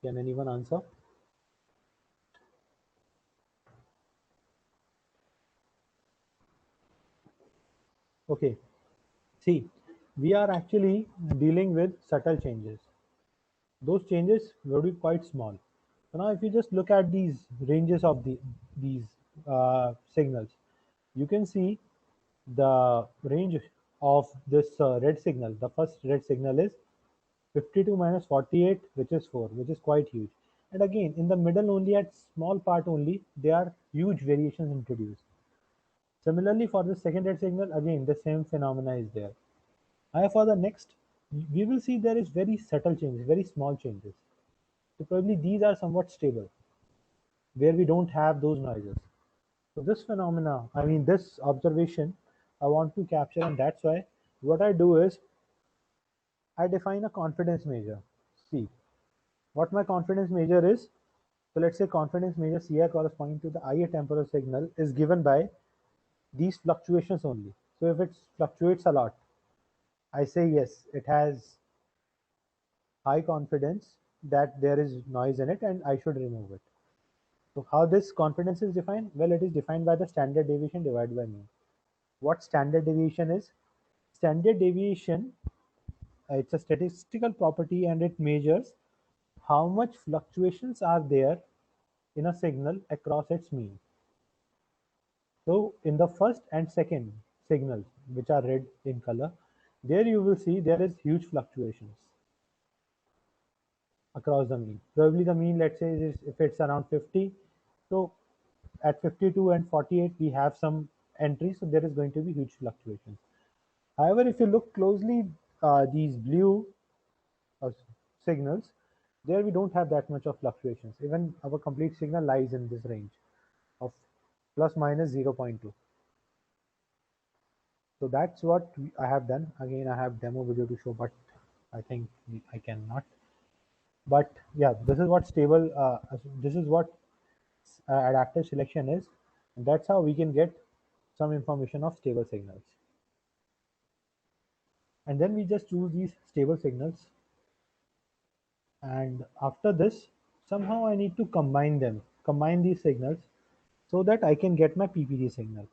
Can anyone answer? Okay. See, we are actually dealing with subtle changes. Those changes will be quite small. So now if you just look at these ranges of these signals, you can see the range of this red signal. The first red signal is 52 minus 48, which is 4, which is quite huge. And again, in the middle only, at small part only, there are huge variations introduced. Similarly, for the second red signal, again, the same phenomena is there. For the next, we will see there is very subtle changes, very small changes. So probably these are somewhat stable, where we don't have those noises. So this phenomena, I mean this observation, I want to capture, and that's why what I do is I define a confidence measure. See what my confidence measure is. So let's say confidence measure Ci corresponding to the Ia temporal signal is given by these fluctuations only. So if it fluctuates a lot, I say yes, it has high confidence that there is noise in it and I should remove it. So how this confidence is defined? Well, it is defined by the standard deviation divided by mean. What standard deviation is? Standard deviation, it's a statistical property and it measures how much fluctuations are there in a signal across its mean. So in the first and second signals, which are red in color, there you will see there is huge fluctuations across the mean. Probably the mean, let's say, is if it's around 50. So at 52 and 48, we have some entries, so there is going to be huge fluctuations. However, if you look closely, these blue uh, signals, there we don't have that much of fluctuations. Even our complete signal lies in this range of plus minus 0.2. So that's what I have done. Again, I have demo video to show, but I think I cannot. But yeah, this is what stable, this is what adaptive selection is. And that's how we can get some information of stable signals. And then we just choose these stable signals. And after this, somehow I need to combine these signals so that I can get my PPG signal.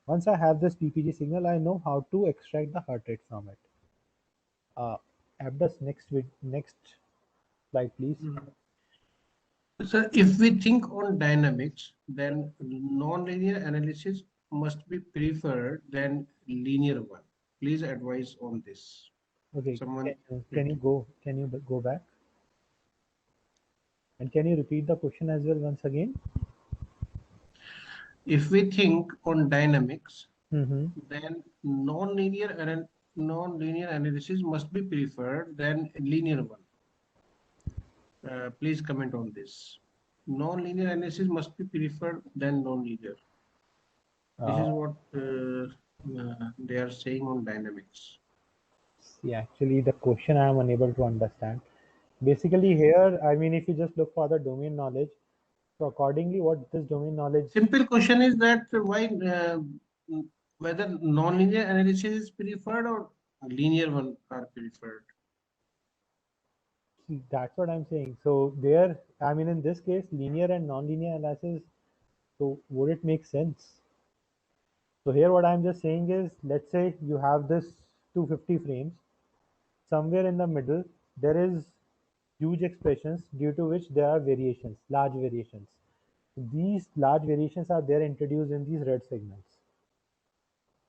Once I have this PPG signal, I know how to extract the heart rate from it. Abdas, next slide, please. So if we think on dynamics, then non-linear analysis must be preferred than linear one. Please advise on this. Okay, Someone can you go back? And can you repeat the question as well once again? If we think on dynamics, Mm-hmm. then non-linear analysis must be preferred than linear one. Please comment on this. Non-linear analysis must be preferred than non-linear. This is what they are saying on dynamics. See, actually, the question I am unable to understand. Basically, here, I mean, if you just look for the domain knowledge, so accordingly, what this domain knowledge. Simple question is that why whether non-linear analysis is preferred or linear one are preferred. See, that's what I'm saying. So there, I mean, in this case, linear and non-linear analysis. So would it make sense? So here, what I'm just saying is, let's say you have this 250 frames. Somewhere in the middle, there is huge expressions due to which there are variations, large variations. These large variations are there introduced in these red signals.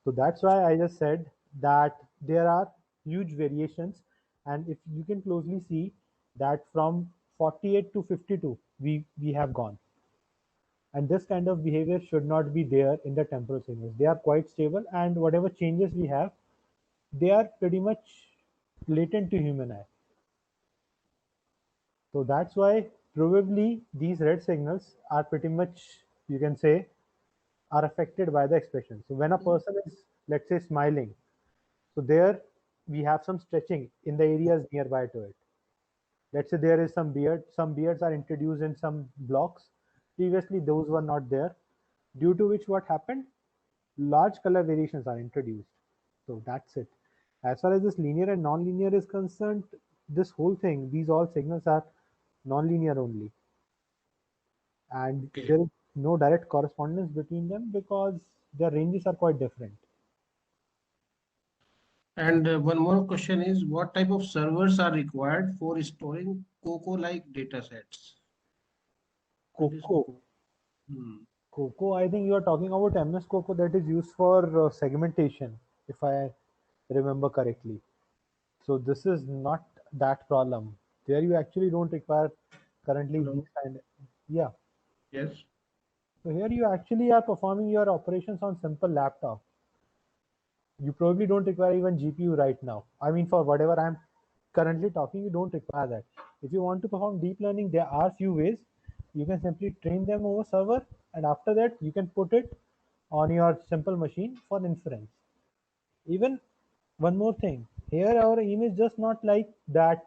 So that's why I just said that there are huge variations, and if you can closely see that from 48 to 52, we have gone. And this kind of behavior should not be there in the temporal signals. They are quite stable, and whatever changes we have, they are pretty much latent to human eye. So that's why probably these red signals are pretty much, you can say, are affected by the expression. So when a person is, let's say, smiling, so there we have some stretching in the areas nearby to it. Let's say there is some beard, some beards are introduced in some blocks. Previously, those were not there, due to which what happened? Large color variations are introduced. So that's it. As far as this linear and non-linear is concerned, this whole thing, these all signals are non-linear only. And Okay. there is no direct correspondence between them because their ranges are quite different. And one more question is, what type of servers are required for storing COCO-like data sets? Coco. Hmm. Coco, I think you are talking about MS Coco that is used for segmentation, if I remember correctly. So this is not that problem. There you actually don't require currently Hello. these kind. Yeah. Yes. So here you actually are performing your operations on simple laptop. You probably don't require even GPU right now. I mean, for whatever I'm currently talking, you don't require that. If you want to perform deep learning, there are few ways. You can simply train them over server, and after that, you can put it on your simple machine for inference. Even one more thing, here our aim is just not like that.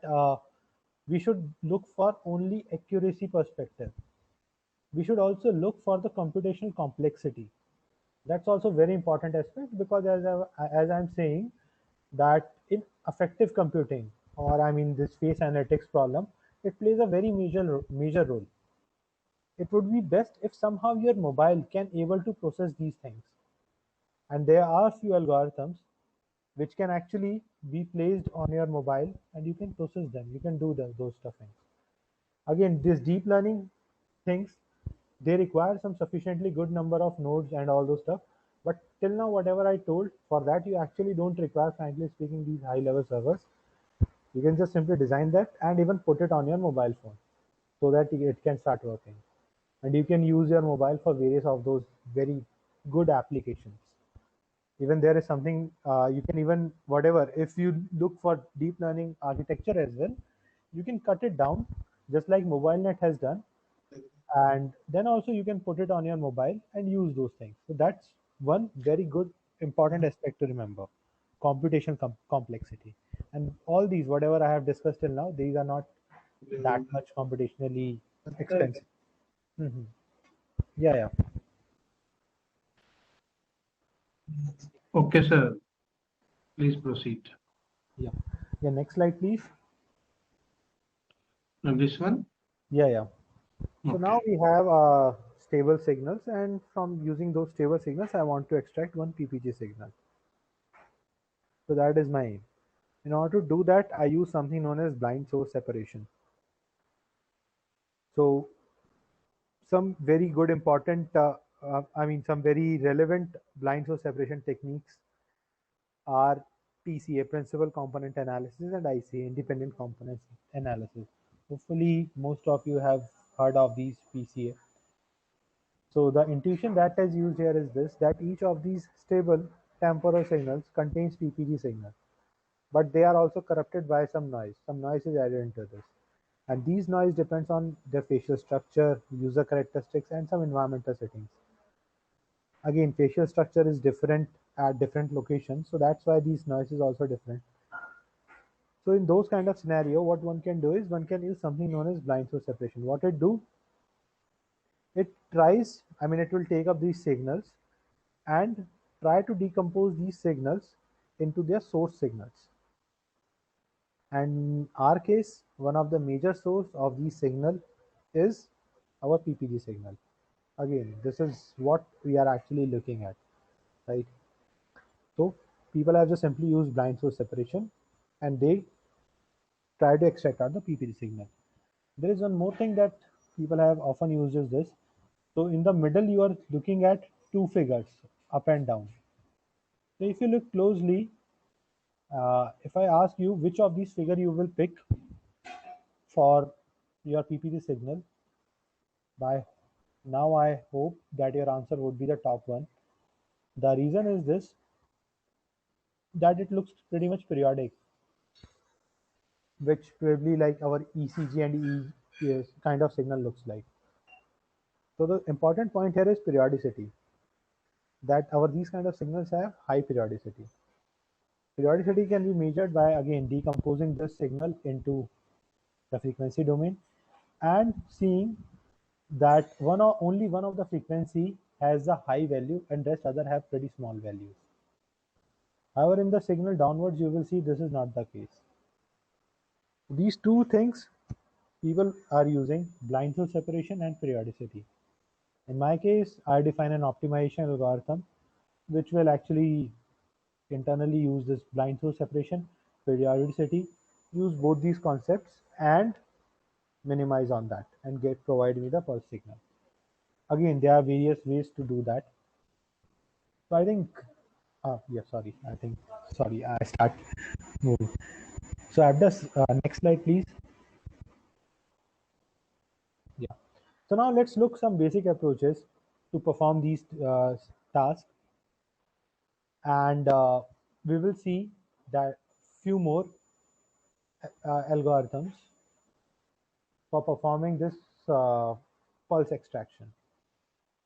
We should look for only accuracy perspective. We should also look for the computational complexity. That's also very important aspect, because as I'm saying that in effective computing, or I mean this face analytics problem, it plays a very major role. It would be best if somehow your mobile can able to process these things, and there are few algorithms which can actually be placed on your mobile and you can process them. You can do those stuffings. Again, this deep learning things, they require some sufficiently good number of nodes and all those stuff. But till now, whatever I told, for that you actually don't require, frankly speaking, these high level servers. You can just simply design that and even put it on your mobile phone so that it can start working. And you can use your mobile for various of those very good applications. Even there is something you can even whatever, if you look for deep learning architecture as well, you can cut it down just like mobilenet has done, and then also you can put it on your mobile and use those things. So that's one very good important aspect to remember: computation complexity. And all these whatever I have discussed till now, these are not that much computationally expensive. Mhm. Yeah, yeah. Okay, sir. Please proceed. Yeah, yeah. Next slide, please. Now this one. Yeah, yeah. So Okay. now we have stable signals, and from using those stable signals, I want to extract one PPG signal. So that is my aim. In order to do that, I use something known as blind source separation. So some very good important, I mean, some very relevant blind source separation techniques are PCA, principal component analysis, and ICA, independent components analysis. Hopefully, most of you have heard of these PCA. So the intuition that is used here is this: that each of these stable temporal signals contains PPG signal, but they are also corrupted by some noise. Some noise is added into this. And these noise depends on their facial structure, user characteristics, and some environmental settings. Again, facial structure is different at different locations, so that's why these noise is also different. So in those kind of scenario, what one can do is one can use something known as blind source separation. What it do, it tries, I mean, it will take up these signals and try to decompose these signals into their source signals. And in our case, one of the major source of these signal is our PPG signal. Again, this is what we are actually looking at, right? So people have just simply used blind source separation and they try to extract out the PPG signal. There is one more thing that people have often used is this. So in the middle, you are looking at two figures, up and down. So if you look closely, if I ask you which of these figure you will pick for your PPG signal, by now I hope that your answer would be the top one. The reason is this, that it looks pretty much periodic, which probably like our ECG and kind of signal looks like. So the important point here is periodicity, that our these kind of signals have high periodicity. Periodicity can be measured by again decomposing this signal into the frequency domain and seeing that only one of the frequency has a high value and rest other have pretty small values. However, in the signal downwards, you will see this is not the case. These two things people are using: blind source separation and periodicity. In my case, I define an optimization algorithm which will actually internally use this blind source separation, periodicity, use both these concepts and minimize on that and provide me the pulse signal. Again, there are various ways to do that. So I think, yeah, sorry, I think, sorry, I start moving. So at the next slide, please. Yeah. So now let's look some basic approaches to perform these tasks, and we will see that few more algorithms for performing this pulse extraction.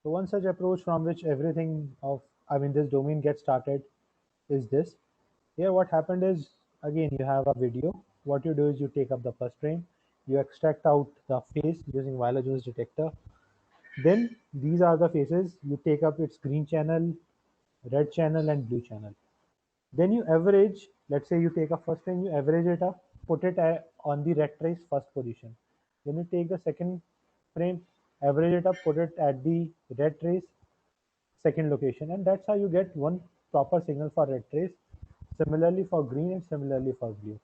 So one such approach from which everything of, I mean, this domain gets started is this. Here what happened is, again, you have a video. What you do is you take up the first frame, you extract out the face using Viola-Jones detector. Then these are the faces. You take up its green channel, red channel, and blue channel. Then you average, let's say you take a first frame, you average it up, put it on the red trace first position. Then you take the second frame, average it up, put it at the red trace second location, and that's how you get one proper signal for red trace, similarly for green and similarly for blue.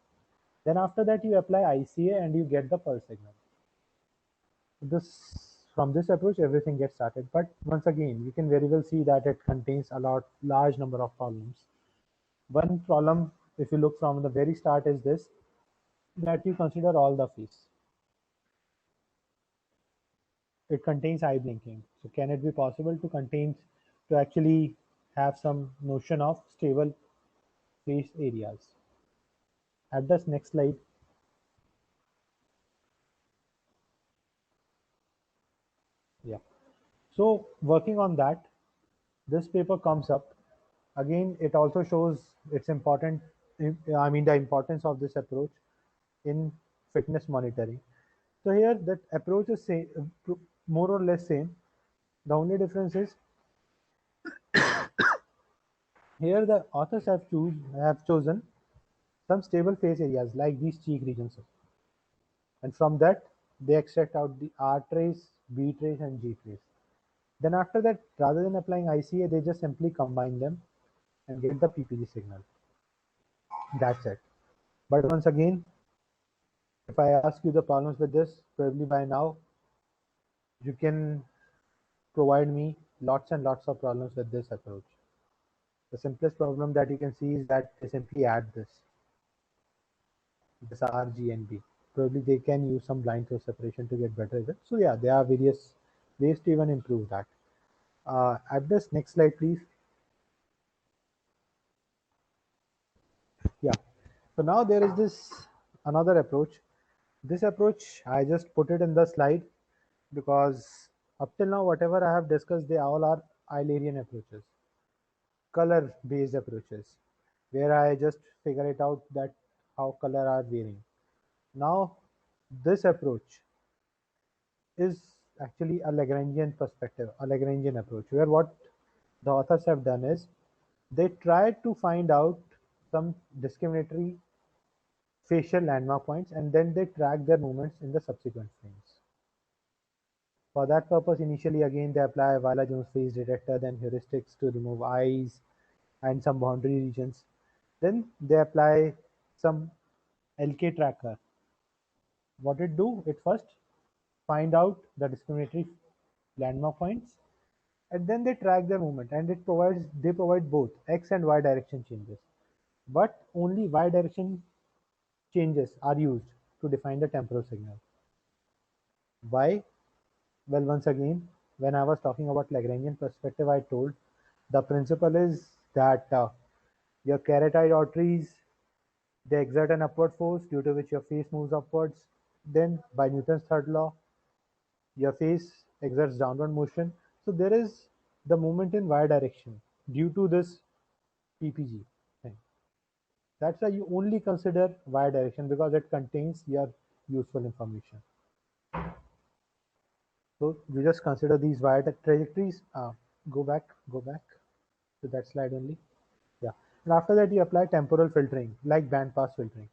Then after that you apply ICA and you get the pulse signal. This, from this approach everything gets started, but once again you can very well see that it contains a large number of problems. One problem, if you look from the very start, is this, that you consider all the face. It contains eye blinking. So can it be possible to actually have some notion of stable face areas? At this next slide. Yeah. So working on that, this paper comes up. Again, it also shows its important, I mean, the importance of this approach in fitness monitoring. So here that approach is more or less same. The only difference is here the authors have chosen some stable face areas like these cheek regions, and from that they extract out the R trace, B trace, and G trace. Then after that, rather than applying ICA, they just simply combine them and get the PPG signal. That's it. But once again, if I ask you the problems with this, probably by now you can provide me lots and lots of problems with this approach. The simplest problem that you can see is that they simply add this R, G, and B. Probably they can use some blind throw separation to get better results. So yeah, there are various ways to even improve that. At this next slide, please. Yeah. So now there is this another approach. This approach, I just put it in the slide because up till now, whatever I have discussed, they all are Eilerian approaches, color-based approaches, where I just figure it out that how color are varying. Now, this approach is actually a Lagrangian perspective, a Lagrangian approach, where what the authors have done is they tried to find out some discriminatory facial landmark points and then they track their movements in the subsequent frames. For that purpose, initially again they apply Viola-Jones face detector, then heuristics to remove eyes and some boundary regions. Then they apply some LK tracker. What it do? It first find out the discriminatory landmark points and then they track their movement, and they provide both X and Y direction changes. But only Y direction changes are used to define the temporal signal. Why? Well, once again, when I was talking about Lagrangian perspective, I told the principle is that your carotid arteries, they exert an upward force due to which your face moves upwards. Then, by Newton's third law, your face exerts downward motion. So there is the movement in y direction due to this PPG thing. That's why you only consider y direction because it contains your useful information. So you just consider these y trajectories. Go back to that slide only. Yeah. And after that, you apply temporal filtering like band pass filtering.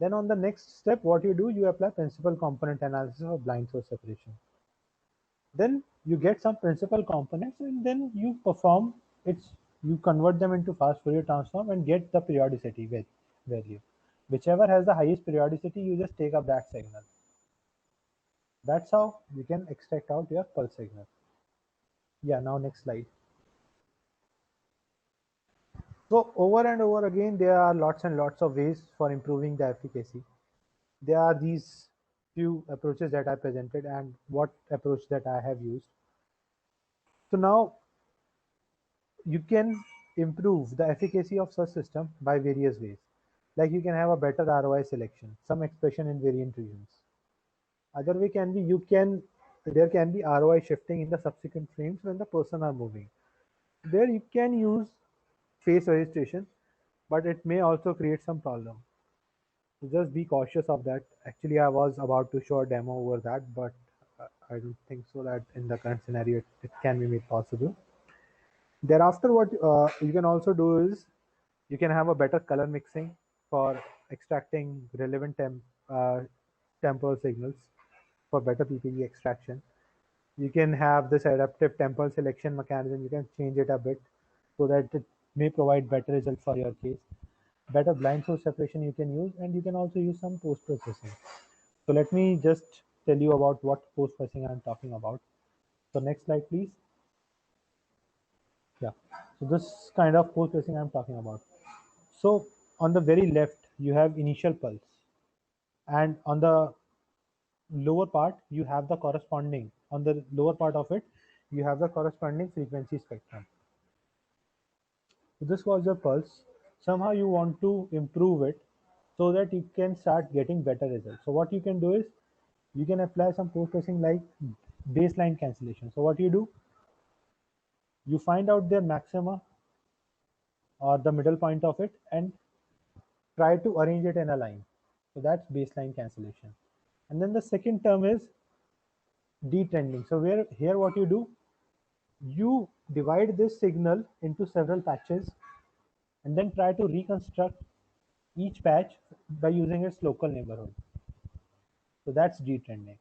Then on the next step, what you do, you apply principal component analysis of blind source separation. Then you get some principal components and then you perform its, you convert them into fast Fourier transform and get the periodicity value. Whichever has the highest periodicity, you just take up that signal. That's how you can extract out your pulse signal. Yeah, now next slide. So over and over again, there are lots and lots of ways for improving the efficacy. There are these few approaches that I presented and what approach that I have used. So now you can improve the efficacy of such system by various ways. Like you can have a better ROI selection, some expression in variant regions. Other way can be there can be ROI shifting in the subsequent frames when the person are moving. There you can use face registration, but it may also create some problem. So just be cautious of that. Actually, I was about to show a demo over that, but I don't think so that in the current scenario it can be made possible. Thereafter, what you can also do is you can have a better color mixing for extracting relevant temporal signals for better PPG extraction. You can have this adaptive temporal selection mechanism. You can change it a bit so that it may provide better result for your case. Better blind source separation you can use, and you can also use some post processing. So let me just tell you about what post processing I'm talking about. So next slide, please. Yeah. So this kind of post processing I'm talking about. So on the very left, you have initial pulse, and on the lower part, you have the corresponding. On the lower part of it, you have the corresponding frequency spectrum. So this was your pulse. Somehow you want to improve it so that you can start getting better results. So what you can do is you can apply some post processing like baseline cancellation. So what you do, you find out their maxima or the middle point of it and try to arrange it in a line. So that's baseline cancellation. And then the second term is detrending. So where here what you do, you divide this signal into several patches and then try to reconstruct each patch by using its local neighborhood. So that's detrending.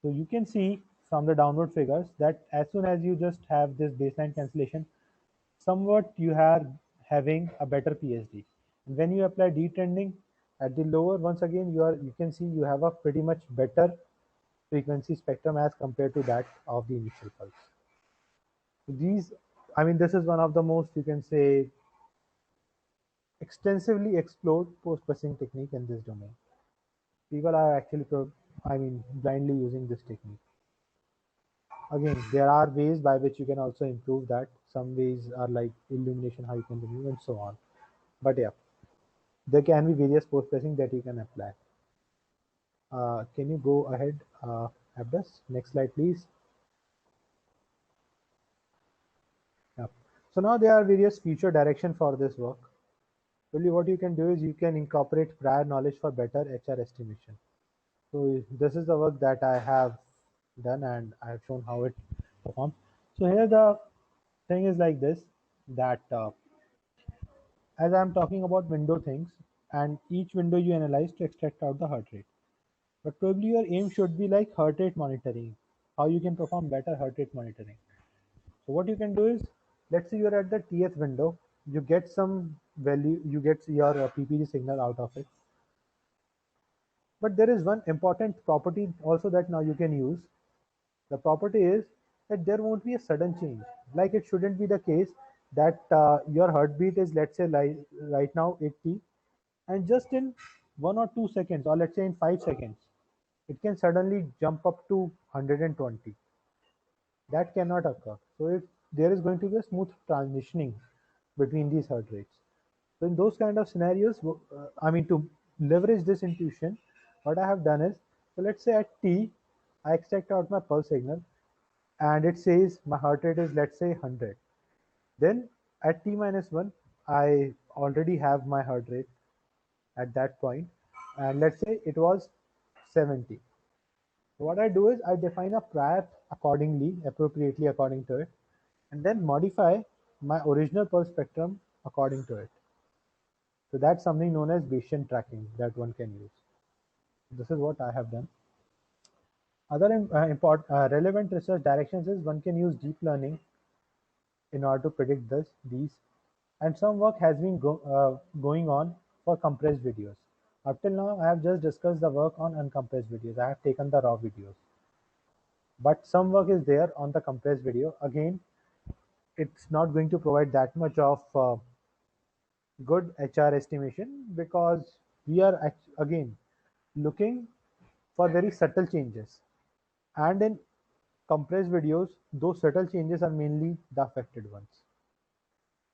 So you can see from the downward figures that as soon as you just have this baseline cancellation, somewhat you are having a better PSD. And when you apply detrending at the lower, once again you can see you have a pretty much better frequency spectrum as compared to that of the initial pulse. So these, I mean, this is one of the most, you can say, extensively explored post-processing technique in this domain. People are actually, blindly using this technique. Again, there are ways by which you can also improve that. Some ways are like illumination, how you can remove, and so on. But yeah, there can be various post-processing that you can apply. Can you go ahead, Abdas? Next slide, please. Yeah. So now there are various future direction for this work. Really, what you can do is you can incorporate prior knowledge for better HR estimation. So this is the work that I have done, and I have shown how it performs. So here the thing is like this, that as I'm talking about window things, and each window you analyze to extract out the heart rate. But probably your aim should be like heart rate monitoring, how you can perform better heart rate monitoring. So what you can do is, let's say you're at the TF window, you get some value, you get your PPG signal out of it. But there is one important property also that now you can use. The property is that there won't be a sudden change. Like it shouldn't be the case that your heartbeat is, let's say, like right now 80, and just in 1 or 2 seconds, or let's say in 5 seconds, it can suddenly jump up to 120. That cannot occur. So if there is going to be a smooth transitioning between these heart rates. So in those kind of scenarios, to leverage this intuition, what I have done is, so let's say at T, I extract out my pulse signal and it says my heart rate is, let's say, 100. Then at T minus 1, I already have my heart rate at that point, and let's say it was 70. So what I do is I define a prior accordingly, appropriately according to it, and then modify my original pulse spectrum according to it. So that's something known as Bayesian tracking that one can use. This is what I have done. Other relevant research directions is one can use deep learning in order to predict these, and some work has been going on for compressed videos. Up till now, I have just discussed the work on uncompressed videos. I have taken the raw videos, but some work is there on the compressed video. Again, it's not going to provide that much of good HR estimation because we are again looking for very subtle changes. And in compressed videos, those subtle changes are mainly the affected ones.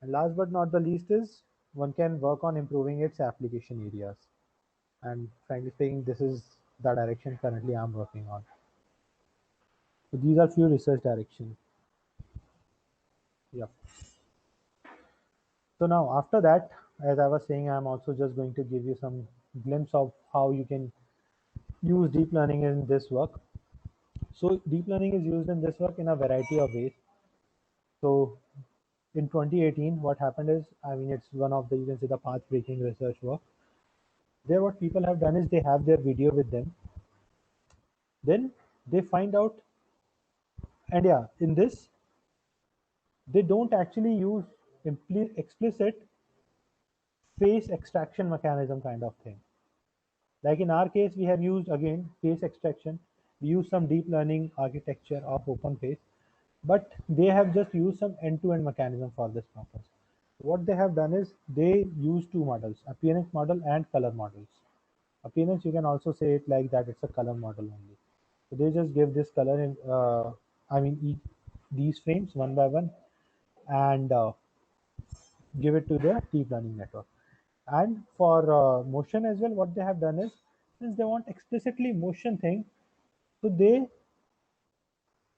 And last but not the least is one can work on improving its application areas. And frankly speaking, this is the direction currently I'm working on. So these are few research directions. Yeah. So now after that, as I was saying, I'm also just going to give you some glimpse of how you can use deep learning in this work. So deep learning is used in this work in a variety of ways. So in 2018, what happened is, I mean, it's one of the, you can say, the path-breaking research work. There, what people have done is they have their video with them. Then they find out, and yeah, in this, they don't actually use explicit face extraction mechanism kind of thing. Like in our case, we have used again face extraction. We use some deep learning architecture of OpenFace, but they have just used some end-to-end mechanism for this purpose. What they have done is they use two models, appearance model and color models. Appearance, you can also say it like that, it's a color model only. So they just give this color in, I mean, these frames one by one, and give it to the deep learning network. And for motion as well, what they have done is, since they want explicitly motion thing, so they,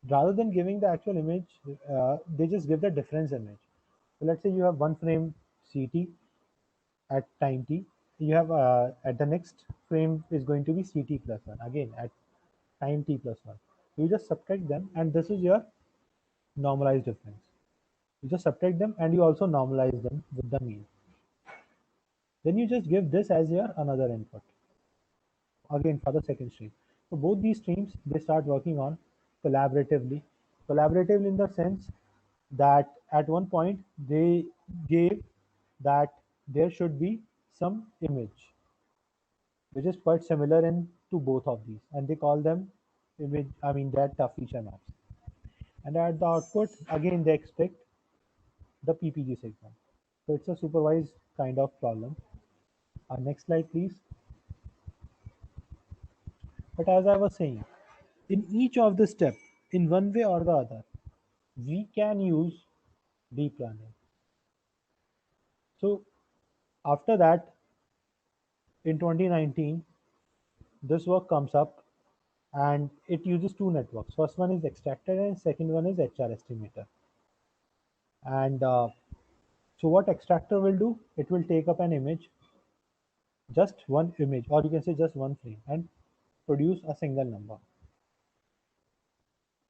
rather than giving the actual image, they just give the difference image. So let's say you have one frame CT at time t. You have at the next frame is going to be CT plus one again at time t plus one. You just subtract them, and this is your normalized difference. You just subtract them, and you also normalize them with the mean. Then you just give this as your another input again for the second stream. So both these streams they start working on collaboratively. Collaboratively in the sense that at one point they gave that there should be some image which is quite similar in to both of these, and they call them image, I mean that feature maps. And at the output again they expect the PPG signal. So it's a supervised kind of problem. Next slide please. But as I was saying, in each of the step, in one way or the other, we can use deep learning. So after that, in 2019, this work comes up and it uses two networks. First one is extractor and second one is HR estimator. And so what extractor will do, it will take up an image, just one image, or you can say just one frame, and produce a single number.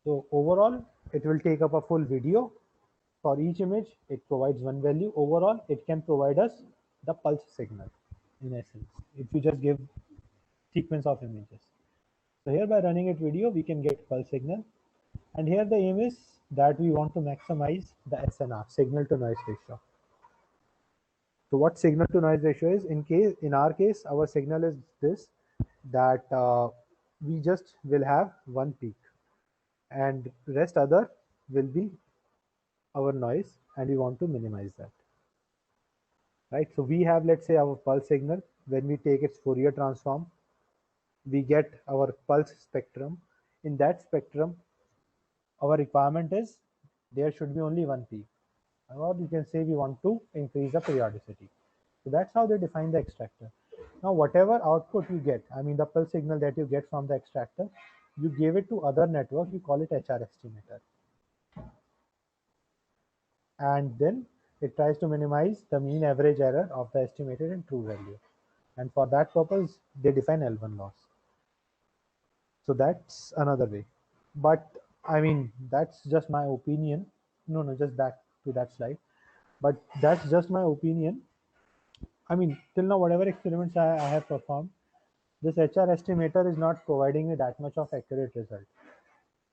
So overall, it will take up a full video. For each image, it provides one value. Overall, it can provide us the pulse signal, in essence, if you just give sequence of images. So here by running it video, we can get pulse signal. And here the aim is that we want to maximize the SNR, signal to noise ratio. So what signal to noise ratio is, in our case, our signal is this, that we just will have one peak and rest other will be our noise, and we want to minimize that. Right, so we have, let's say, our pulse signal. When we take its Fourier transform, we get our pulse spectrum. In that spectrum, our requirement is there should be only one peak, or you can say we want to increase the periodicity. So that's how they define the extractor. Now whatever output you get, I mean the pulse signal that you get from the extractor, you give it to other network, you call it HR estimator, and then it tries to minimize the mean average error of the estimated and true value. And for that purpose, they define L1 loss. So that's another way. But I mean, that's just my opinion. No, just back to that slide. But that's just my opinion. I mean, till now, whatever experiments I have performed, this HR estimator is not providing me that much of accurate result.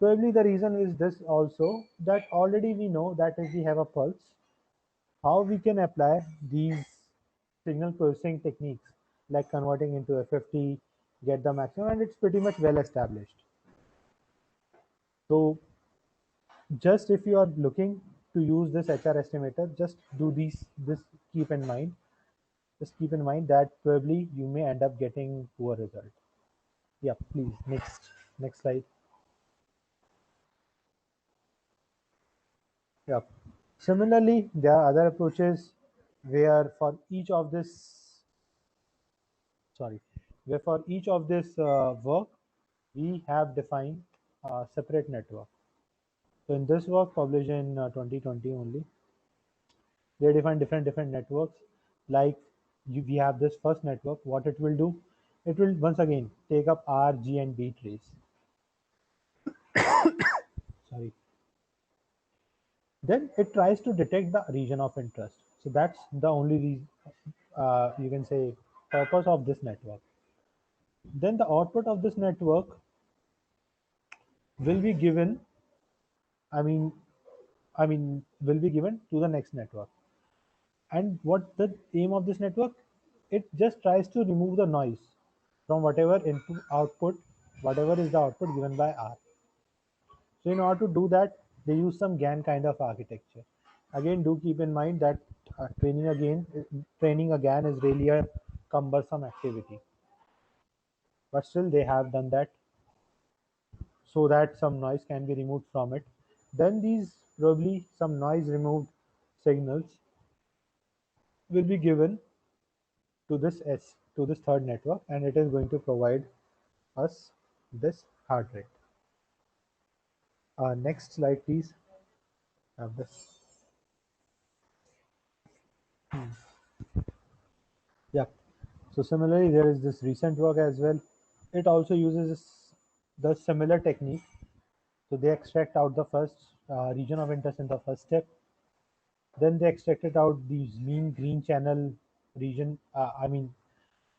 Probably the reason is this also, that already we know that if we have a pulse, how we can apply these signal processing techniques like converting into FFT, get the maximum, and it's pretty much well established. So just if you are looking to use this HR estimator, just do this keep in mind just keep in mind that probably you may end up getting poor result. Yeah, please, next slide. Yeah. Similarly, there are other approaches where for each of this, sorry, where for each of this work, we have defined a separate network. So in this work published in 2020 only, they define different networks. Like we have this first network. What it will do, it will once again take up R, G, and B trace. Sorry. Then it tries to detect the region of interest. So that's the only reason, you can say, purpose of this network. Then the output of this network will be given. I mean, will be given to the next network. And what the aim of this network? It just tries to remove the noise from whatever input output, whatever is the output given by R. So in order to do that, they use some GAN kind of architecture. Again, do keep in mind that training a GAN is really a cumbersome activity. But still, they have done that so that some noise can be removed from it. Then these probably some noise removed signals will be given to this third network, and it is going to provide us this heart rate. Next slide, please. Have this. Yeah. So similarly, there is this recent work as well. It also uses the similar technique. So they extract out the first region of interest in the first step. Then they extracted out these mean green channel region.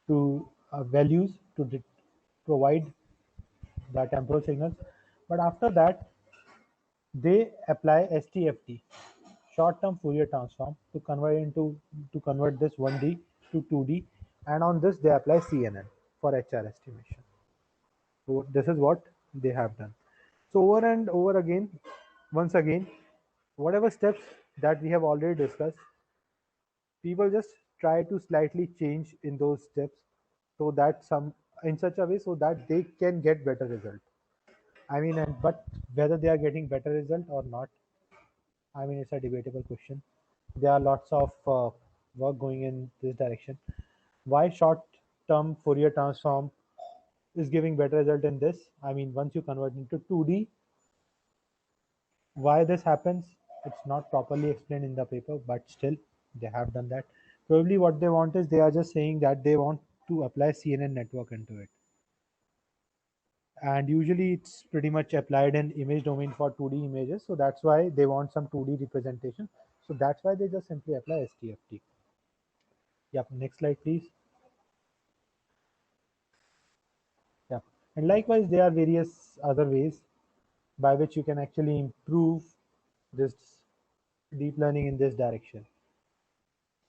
To values to provide the temporal signals. But after that, they apply STFT, short-term Fourier transform, to convert this 1D to 2D, and on this they apply CNN for HR estimation. So this is what they have done. So over and over again, once again, whatever steps that we have already discussed, people just try to slightly change in those steps so that some in such a way so that they can get better result. But whether they are getting better result or not, it's a debatable question. There are lots of work going in this direction. Why short-term Fourier transform is giving better result in this? Once you convert into 2D, why this happens? It's not properly explained in the paper, but still they have done that. Probably what they want is they are just saying that they want to apply CNN network into it. And usually it's pretty much applied in image domain for 2D images, so that's why they want some 2D representation. So that's why they just simply apply STFT. Yep, next slide please. Yep. And likewise there are various other ways by which you can actually improve this deep learning in this direction.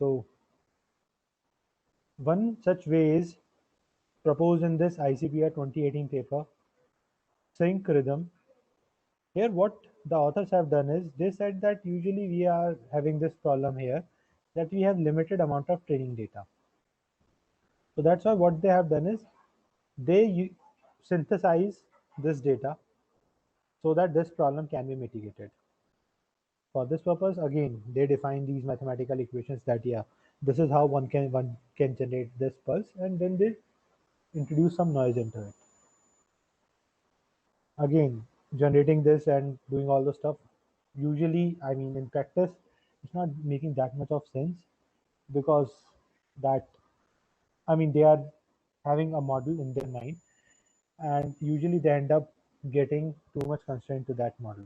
So one such way is proposed in this ICPR 2018 paper, sync rhythm. Here what the authors have done is they said that usually we are having this problem here that we have limited amount of training data. So that's why what they have done is they synthesize this data so that this problem can be mitigated. For this purpose, again, they define these mathematical equations that this is how one can generate this pulse, and then they introduce some noise into it. Again, generating this and doing all the stuff, usually, in practice, it's not making that much of sense because that, they are having a model in their mind, and usually they end up getting too much constraint to that model.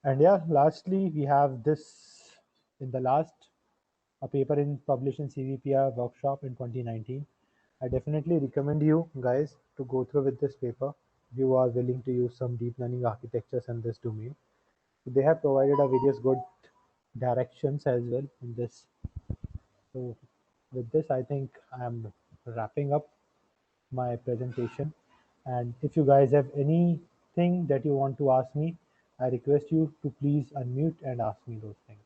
And yeah, lastly, we have this in the last a paper published in CVPR workshop in 2019. I definitely recommend you guys to go through with this paper if you are willing to use some deep learning architectures in this domain. So they have provided a various good directions as well in this. So with this, I think I'm wrapping up my presentation. And if you guys have anything that you want to ask me, I request you to please unmute and ask me those things.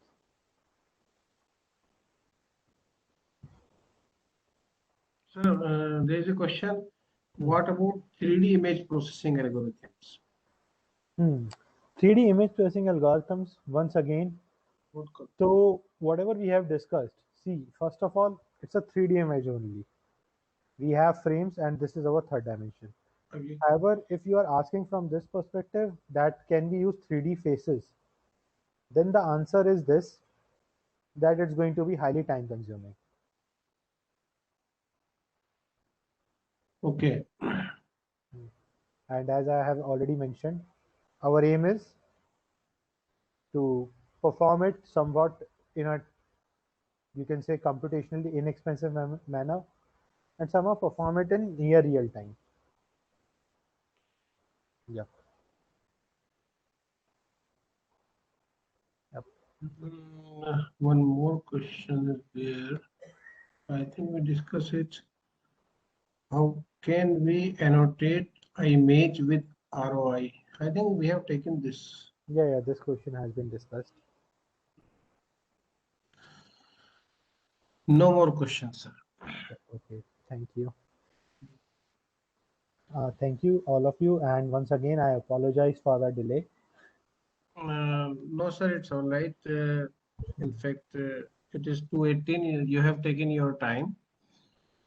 So there is a question. What about 3D image processing algorithms? 3D image processing algorithms, once again, What co- so whatever we have discussed, see, first of all, it's a 3D image only. We have frames and this is our third dimension. Okay. However, if you are asking from this perspective that can we use 3D faces, then the answer is this, that it's going to be highly time consuming. Okay. And as I have already mentioned, our aim is to perform it somewhat in a, you can say, computationally inexpensive manner, and somehow perform it in near real time. Yep. Yep. One more question is there. I think we discuss it. How can we annotate an image with ROI? I think we have taken this. Yeah, this question has been discussed. No more questions, sir. Okay, thank you. Thank you, all of you. And once again, I apologize for the delay. No, sir, it's all right. In fact, it is 2:18. You have taken your time.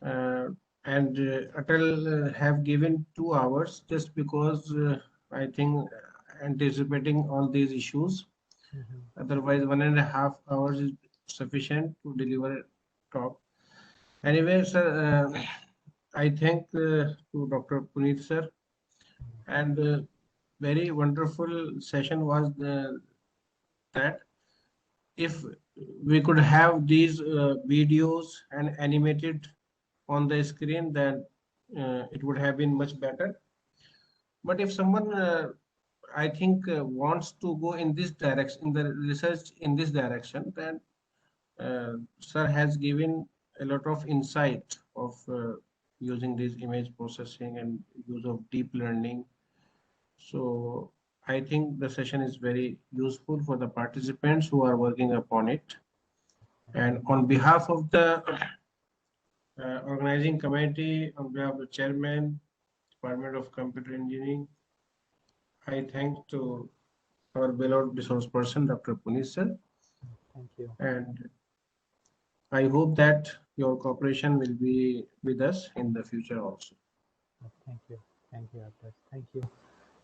And Atal have given 2 hours just because I think anticipating all these issues. Otherwise, 1.5 hours is sufficient to deliver a talk. Anyway, sir, I thank to Dr. Puneet sir, and very wonderful session was that if we could have these videos and animated on the screen, then it would have been much better. But if someone, I think, wants to go in this direction, in the research in this direction, then sir has given a lot of insight of using this image processing and use of deep learning. So I think the session is very useful for the participants who are working upon it. And on behalf of the organizing committee, on behalf of the chairman, Department of Computer Engineering, I thank to our beloved resource person, Dr. Puneet sir. Thank you. And I hope that your cooperation will be with us in the future also. Thank you. Thank you, Abdas. Thank you.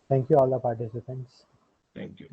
Thank you, all the participants. Thank you.